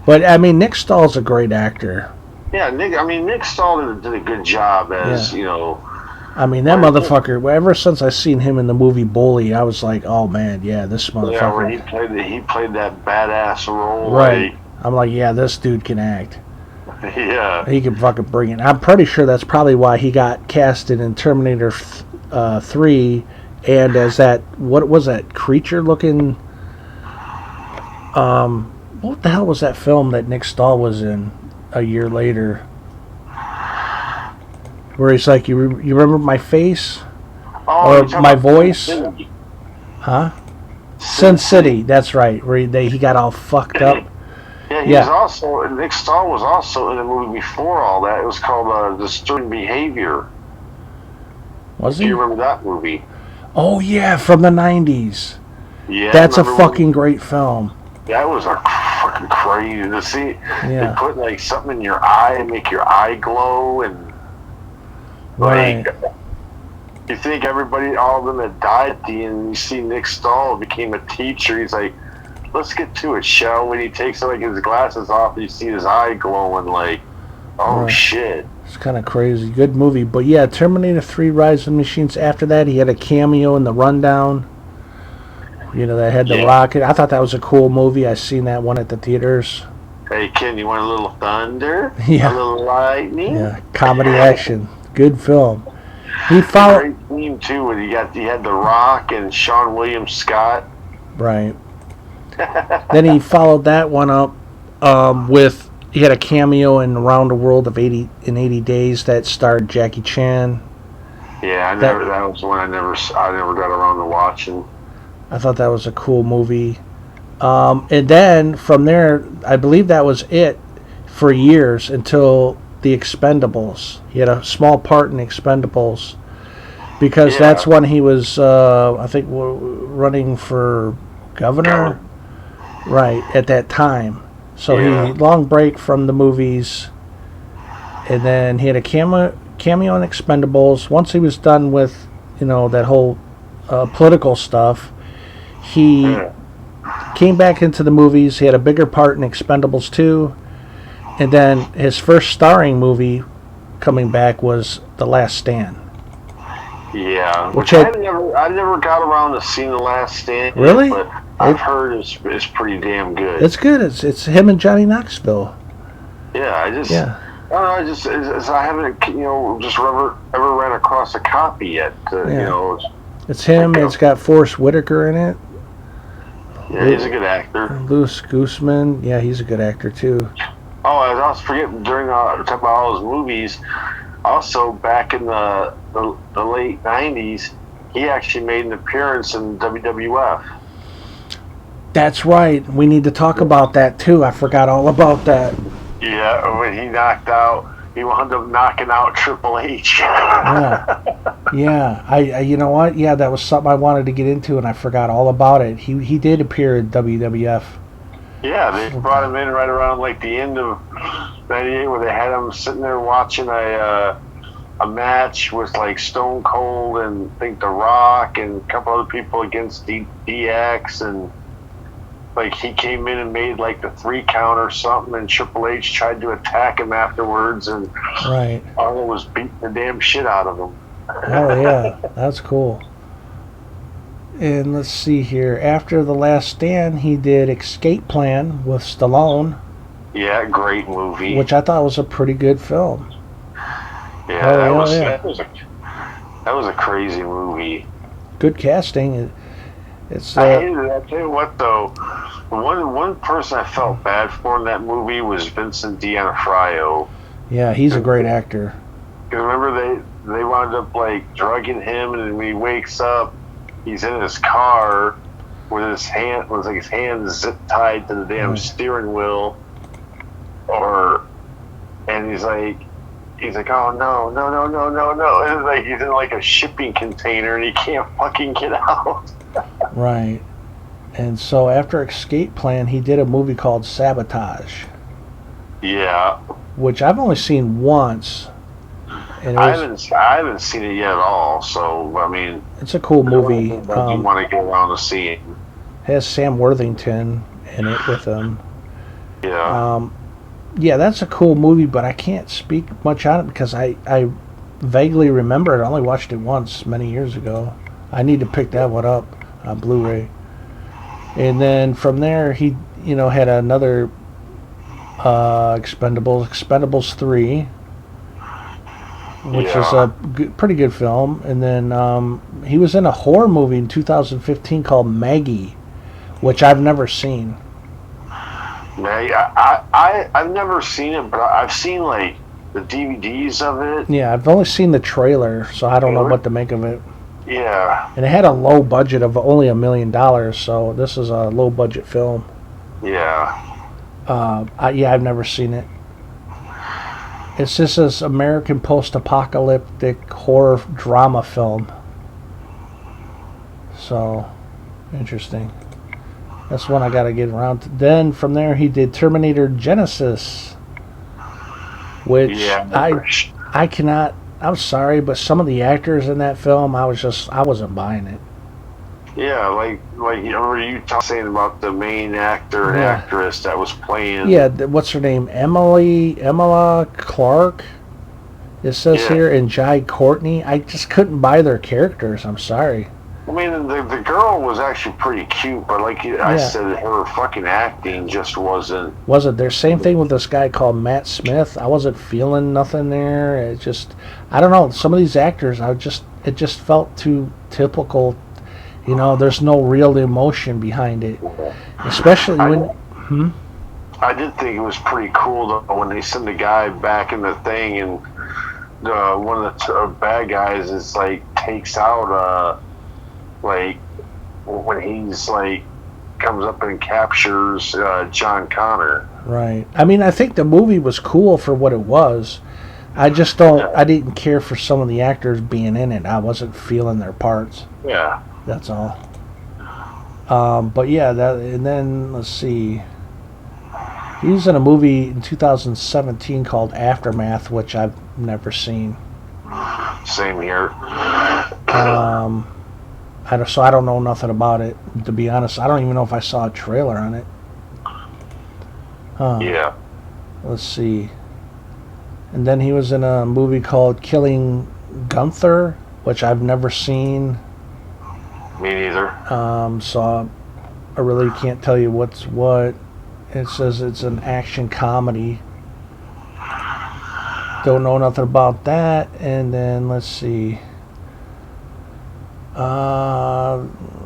But I mean, Nick Stahl's a great actor. Yeah, Nick Stahl did a good job as I mean, that motherfucker. Ever since I seen him in the movie Bully, I was like, oh man, this motherfucker. Yeah, where he played that badass role. Right. I'm like, this dude can act. Yeah. He can fucking bring it. I'm pretty sure that's probably why he got casted in Terminator 3 and as that, what was that creature looking, what the hell was that film that Nick Stahl was in a year later? where he's like, you remember my face Oh, or my voice? Huh? Sin City, that's right. Where he got all fucked up. Yeah, he was also, Nick Stahl was also in a movie before all that. It was called Disturbing Behavior. Was he? Do you remember that movie? Oh yeah, from the 90s. Yeah, that's a fucking great film. That was a fucking crazy to see. Yeah. They put like something in your eye and make your eye glow, and right. Like, you think everybody, all of them had died at the end. You see Nick Stahl became a teacher. He's like, let's get to it, shall we? He takes like his glasses off. You see his eye glowing. Like, oh shit. It's kind of crazy. Good movie, but yeah, Terminator 3: Rise of the Machines. After that, he had a cameo in The Rundown. You know, that had the rocket. I thought that was a cool movie. I seen that one at the theaters. Hey, Ken, you want a little thunder? Yeah. A little lightning? Yeah. Comedy action. Good film. He followed. Great team too. When he had The Rock and Sean William Scott. Right. Then he followed that one up with he had a cameo in Around the World in 80 Days that starred Jackie Chan. Yeah, that was one I never got around to watching. I thought that was a cool movie. And then from there, I believe that was it for years until The Expendables. He had a small part in Expendables because that's when he was, I think, running for governor. Right, at that time. So he long break from the movies, and then he had a cameo in Expendables. Once he was done with, that whole political stuff, he came back into the movies. He had a bigger part in Expendables 2, and then his first starring movie coming back was The Last Stand. Yeah, which I never got around to seeing The Last Stand. Really? But I've heard it's pretty damn good. It's good. It's him and Johnny Knoxville. Yeah, I don't know. I haven't just ever ran across a copy yet. It's him. It's got Forrest Whitaker in it. Yeah, he's a good actor. Louis Guzman. Yeah, he's a good actor too. Oh, I was forgetting during talking about all those movies. Also, back in the late 90s, he actually made an appearance in WWF. That's right. We need to talk about that too. I forgot all about that. Yeah, when he wound up knocking out Triple H. Yeah. I you know what? Yeah, that was something I wanted to get into, and I forgot all about it. He did appear in WWF. Yeah, they brought him in right around like the end of '98, where they had him sitting there watching a match with like Stone Cold and I think The Rock and a couple other people against DX, and like he came in and made like the 3 count or something, and Triple H tried to attack him afterwards, and Arnold was beating the damn shit out of him. Oh yeah, that's cool. And let's see here. After The Last Stand, he did Escape Plan with Stallone. Yeah, great movie. Which I thought was a pretty good film. Yeah, that was a crazy movie. Good casting. It's. I hated it. I tell you what, though, one person I felt bad for in that movie was Vincent D'Onofrio. Yeah, he's a great actor. Remember they wound up like drugging him, and when he wakes up, he's in his car with his hands zip tied to the damn steering wheel, and he's like, oh no, and like he's in like a shipping container and he can't fucking get out. Right. And so after Escape Plan, he did a movie called Sabotage. Yeah. Which I've only seen once. And I haven't seen it yet at all, so I mean, it's a cool movie. You want to go around to see it. Has Sam Worthington in it with him. Yeah. Yeah, that's a cool movie, but I can't speak much on it because I vaguely remember it. I only watched it once many years ago. I need to pick that one up on Blu-ray. And then from there, he had another Expendables 3, which is a pretty good film. And then he was in a horror movie in 2015 called Maggie, which I've never seen. I've never seen it, but I've seen like the DVDs of it. Yeah, I've only seen the trailer, so I don't know what to make of it. Yeah. And it had a low budget of only $1 million, so this is a low budget film. Yeah. I've never seen it. It's just this American post-apocalyptic horror drama film. So, interesting. That's one I got to get around to. Then from there he did Terminator Genesis, which I cannot. I'm sorry, but some of the actors in that film, I wasn't buying it. Yeah, like you saying about the main actor and actress that was playing. Yeah, what's her name? Emma Clarke. It says here, and Jai Courtney. I just couldn't buy their characters. I'm sorry. I mean, the girl was actually pretty cute, but like I said, her fucking acting just wasn't. Wasn't there? Same thing with this guy called Matt Smith. I wasn't feeling nothing there. It just, I don't know. Some of these actors, it just felt too typical. You know, there's no real emotion behind it, especially when. I did think it was pretty cool though when they send the guy back in the thing, and one of the bad guys is like takes out like when he's like comes up and captures John Connor. Right. I mean, I think the movie was cool for what it was. I just don't. Yeah. I didn't care for some of the actors being in it. I wasn't feeling their parts. Yeah. That's all. But yeah, and then let's see. He was in a movie in 2017 called Aftermath, which I've never seen. Same here. So I don't know nothing about it. To be honest, I don't even know if I saw a trailer on it. Yeah. Let's see. And then he was in a movie called Killing Gunther, which I've never seen. Me neither. So I really can't tell you what's what. It says it's an action comedy. Don't know nothing about that. And then let's see.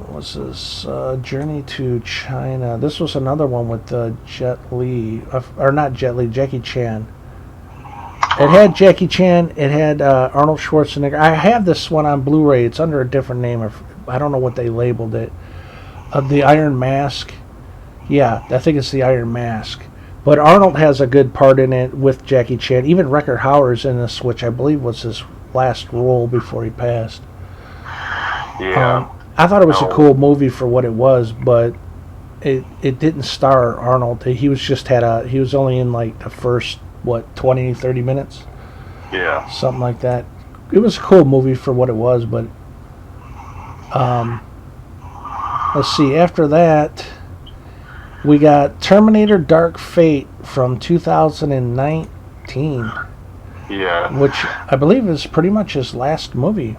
What's this? Journey to China. This was another one with Jet Li, or not Jet Li, Jackie Chan. It had Jackie Chan. It had Arnold Schwarzenegger. I have this one on Blu-ray. It's under a different name. I don't know what they labeled it. The Iron Mask. Yeah, I think it's the Iron Mask. But Arnold has a good part in it with Jackie Chan. Even Rutger Hauer's in this, which I believe was his last role before he passed. Yeah. I thought it was a cool movie for what it was, but it didn't star Arnold. He was only in like the first 20, 30 minutes. Yeah. Something like that. It was a cool movie for what it was, but let's see. After that, we got Terminator Dark Fate from 2019. Yeah. Which I believe is pretty much his last movie.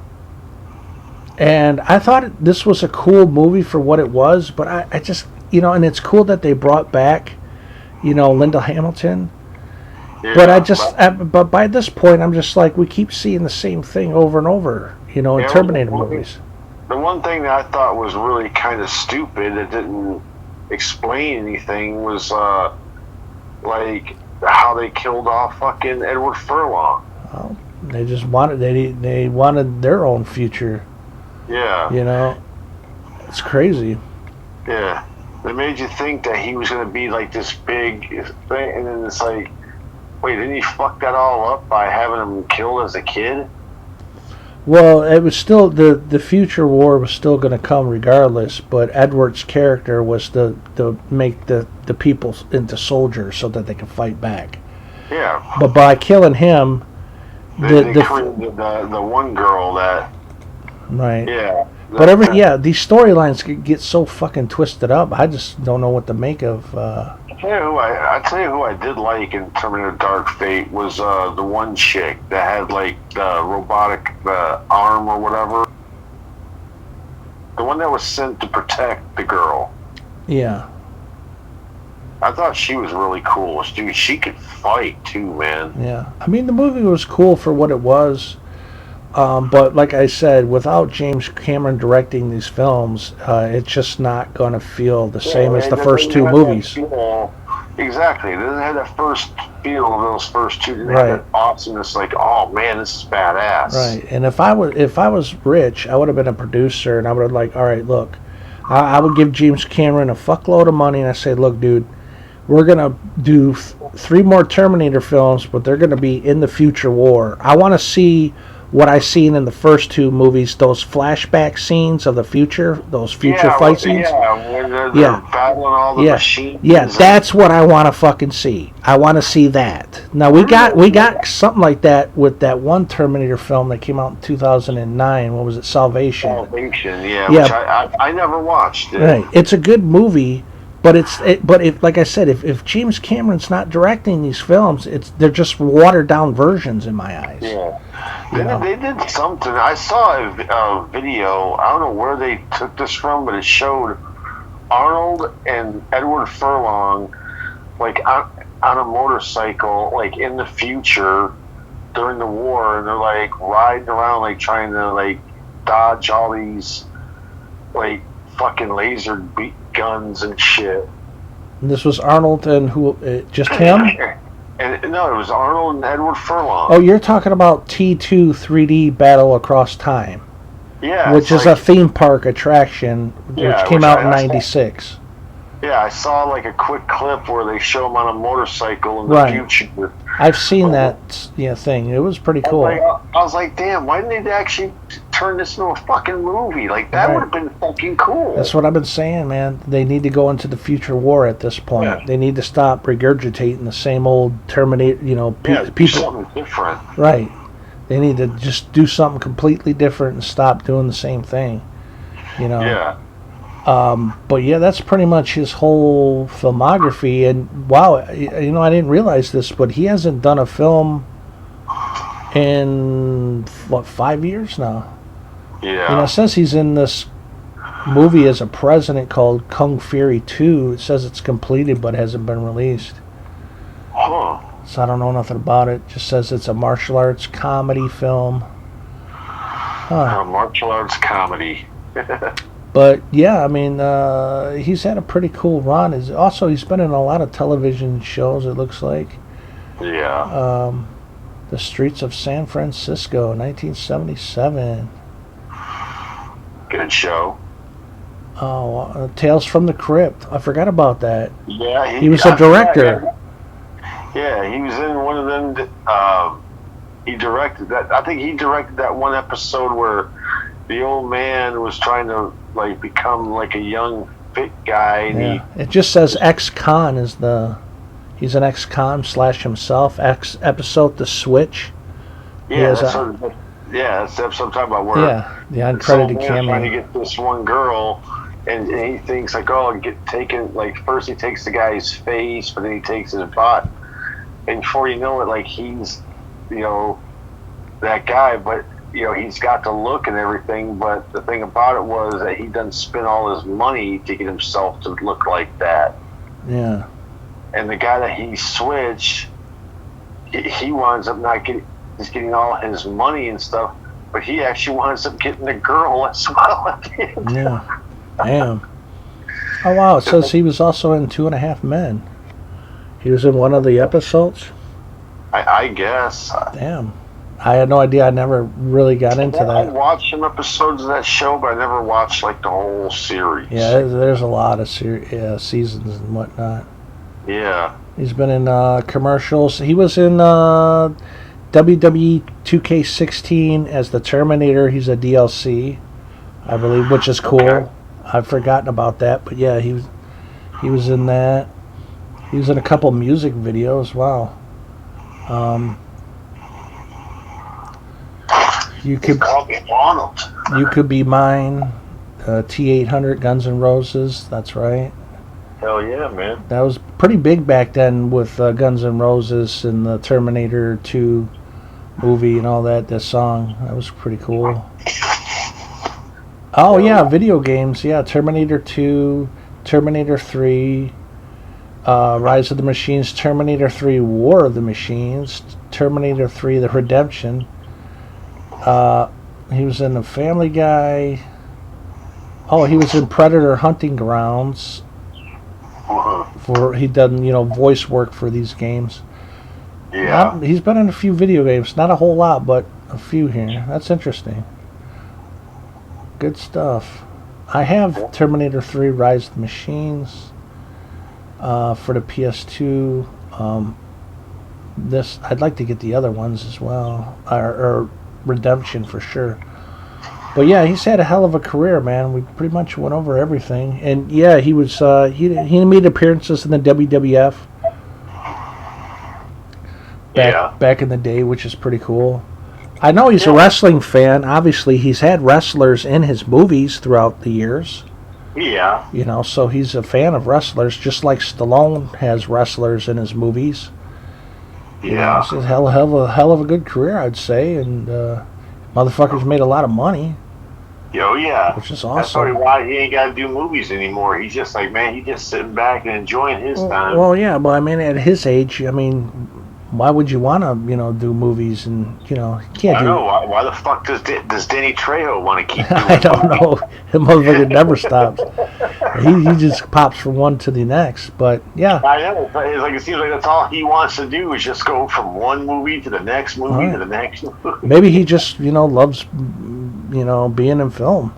And I thought this was a cool movie for what it was, but I just, and it's cool that they brought back, Linda Hamilton. Yeah, but by this point, I'm just like, we keep seeing the same thing over and over, in Terminator movies. The one thing that I thought was really kind of stupid, that didn't explain anything, was like how they killed off fucking Edward Furlong. Well, they just wanted they wanted their own future. Yeah. It's crazy. Yeah. They made you think that he was going to be like this big thing, and then it's like, wait, didn't he fuck that all up by having him killed as a kid? Well, it was still, the future war was still going to come regardless, but Edward's character was to make the people into soldiers so that they could fight back. Yeah. But by killing him, they created the one girl that... Right. Yeah. But these storylines get so fucking twisted up. I just don't know what to make of. I tell you who I did like in Terminator Dark Fate was the one chick that had like the robotic arm or whatever. The one that was sent to protect the girl. Yeah. I thought she was really cool. Dude, she could fight too, man. Yeah. I mean, the movie was cool for what it was. But like I said, without James Cameron directing these films, it's just not going to feel the same as the first two movies. Exactly. It doesn't have that first feel of those first two. It didn't Right. have that awesomeness, like, oh man, this is badass. Right. And if I was rich, I would have been a producer, and I would have like, all right, look, I would give James Cameron a fuckload of money, and I say, look, dude, we're gonna do 3 more Terminator films, but they're gonna be in the future war. I want to see what I seen in the first 2 movies, those flashback scenes of the future, those future fight scenes. Yeah, when they're battling all the machines. Yeah, that's what I want to fucking see. I want to see that. Now we got something like that with that one Terminator film that came out in 2009. What was it, Salvation? Salvation, yeah. Which I never watched. Right, it's a good movie. But if like I said, if James Cameron's not directing these films, they're just watered down versions in my eyes. Yeah, they did something. I saw a video. I don't know where they took this from, but it showed Arnold and Edward Furlong like on a motorcycle, like in the future during the war, and they're like riding around, like trying to like dodge all these like fucking laser guns and shit. And this was Arnold and who? Just him? And no, it was Arnold and Edward Furlong. Oh, you're talking about T2 3D Battle Across Time. Yeah, which is like a theme park attraction, which came out in '96. Yeah, I saw like a quick clip where they show him on a motorcycle in the future. I've seen that thing. It was pretty cool. I was like, damn, why didn't they actually turn this into a fucking movie? Like, that would have been fucking cool. That's what I've been saying, man. They need to go into the future war at this point. Yeah. They need to stop regurgitating the same old Terminator, people. Something different. Right. They need to just do something completely different and stop doing the same thing. Yeah. But yeah, that's pretty much his whole filmography. And wow, I didn't realize this, but he hasn't done a film in 5 years now. Yeah. Since he's in this movie as a president called Kung Fury 2, it says it's completed but hasn't been released. Huh. So I don't know nothing about it. Just says it's a martial arts comedy film. A martial arts comedy. But yeah, I mean, he's had a pretty cool run. He's been in a lot of television shows, it looks like. Yeah. The Streets of San Francisco, 1977. Good show. Oh, Tales from the Crypt. I forgot about that. Yeah, he was a director. Yeah, he was in one of them. He directed that. I think he directed that one episode where the old man was trying to like become like a young fit guy. And it just says ex-con is he's an ex-con / himself. Episode The Switch. Yeah, that's the episode I'm talking about where the uncredited cameo. Trying to get this one girl, and he thinks like, oh, get taken. Like first he takes the guy's face, but then he takes his butt, and before you know it, like he's, that guy, but. He's got the look and everything, but the thing about it was that he doesn't spend all his money to get himself to look like that. Yeah. And the guy that he switched, he winds up not getting all his money and stuff, but he actually winds up getting the girl that smiled at him. Yeah. Damn. Oh, wow. It says he was also in 2.5 Men. He was in one of the episodes? I guess. Damn. I had no idea. I never really got into that. I watched some episodes of that show, but I never watched like the whole series. Yeah, there's a lot of seasons and whatnot. Yeah. He's been in commercials. He was in WWE 2K16 as the Terminator. He's a DLC, I believe, which is cool. Okay. I've forgotten about that, but yeah, he was in that. He was in a couple music videos. Wow. You could be mine. T-800, Guns N' Roses. That's right. Hell yeah, man. That was pretty big back then with Guns N' Roses and the Terminator 2 movie and all that. This song, that was pretty cool. Oh yeah, video games. Yeah, Terminator 2, Terminator 3, Rise of the Machines, Terminator 3, War of the Machines, Terminator 3, The Redemption. He was in The Family Guy. Oh, he was in Predator Hunting Grounds. He'd done, voice work for these games. Yeah. He's been in a few video games, not a whole lot, but a few here. That's interesting. Good stuff. I have Terminator 3 Rise of the Machines for the PS2. I'd like to get the other ones as well, or Redemption for sure. But yeah, he's had a hell of a career, man. We pretty much went over everything, and yeah, he was he made appearances in the WWF back in the day, which is pretty cool. I know he's a wrestling fan. Obviously, he's had wrestlers in his movies throughout the years. Yeah. So he's a fan of wrestlers, just like Stallone has wrestlers in his movies. Yeah. It's a hell of a good career, I'd say, and motherfucker's made a lot of money. Oh yeah, which is awesome. That's probably why he ain't got to do movies anymore. He's just like, man, he's just sitting back and enjoying his time. Well, yeah, but I mean, at his age, why would you want to, do movies and, you can't I don't know. Why the fuck does Danny Trejo want to keep doing I don't know. The motherfucker never stops. He just pops from one to the next. But, yeah. I know. It seems like that's all he wants to do is just go from one movie to the next movie to the next movie. Maybe he just, loves, being in film.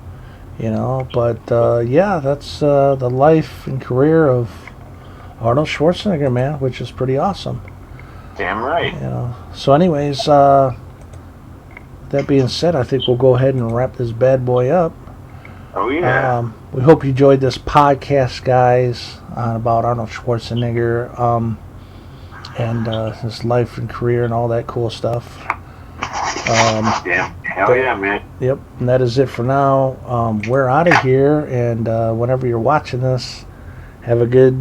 But, yeah, that's the life and career of Arnold Schwarzenegger, man, which is pretty awesome. Damn right. So anyways, that being said, I think we'll go ahead and wrap this bad boy up. Oh, yeah. We hope you enjoyed this podcast, guys, about Arnold Schwarzenegger and his life and career and all that cool stuff. Hell yeah, man. Yep, and that is it for now. We're out of here, and whenever you're watching this, have a good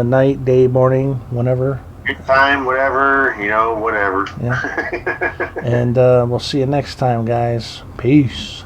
night, day, morning, whenever. Good time, whatever, whatever. Yeah. And we'll see you next time, guys. Peace.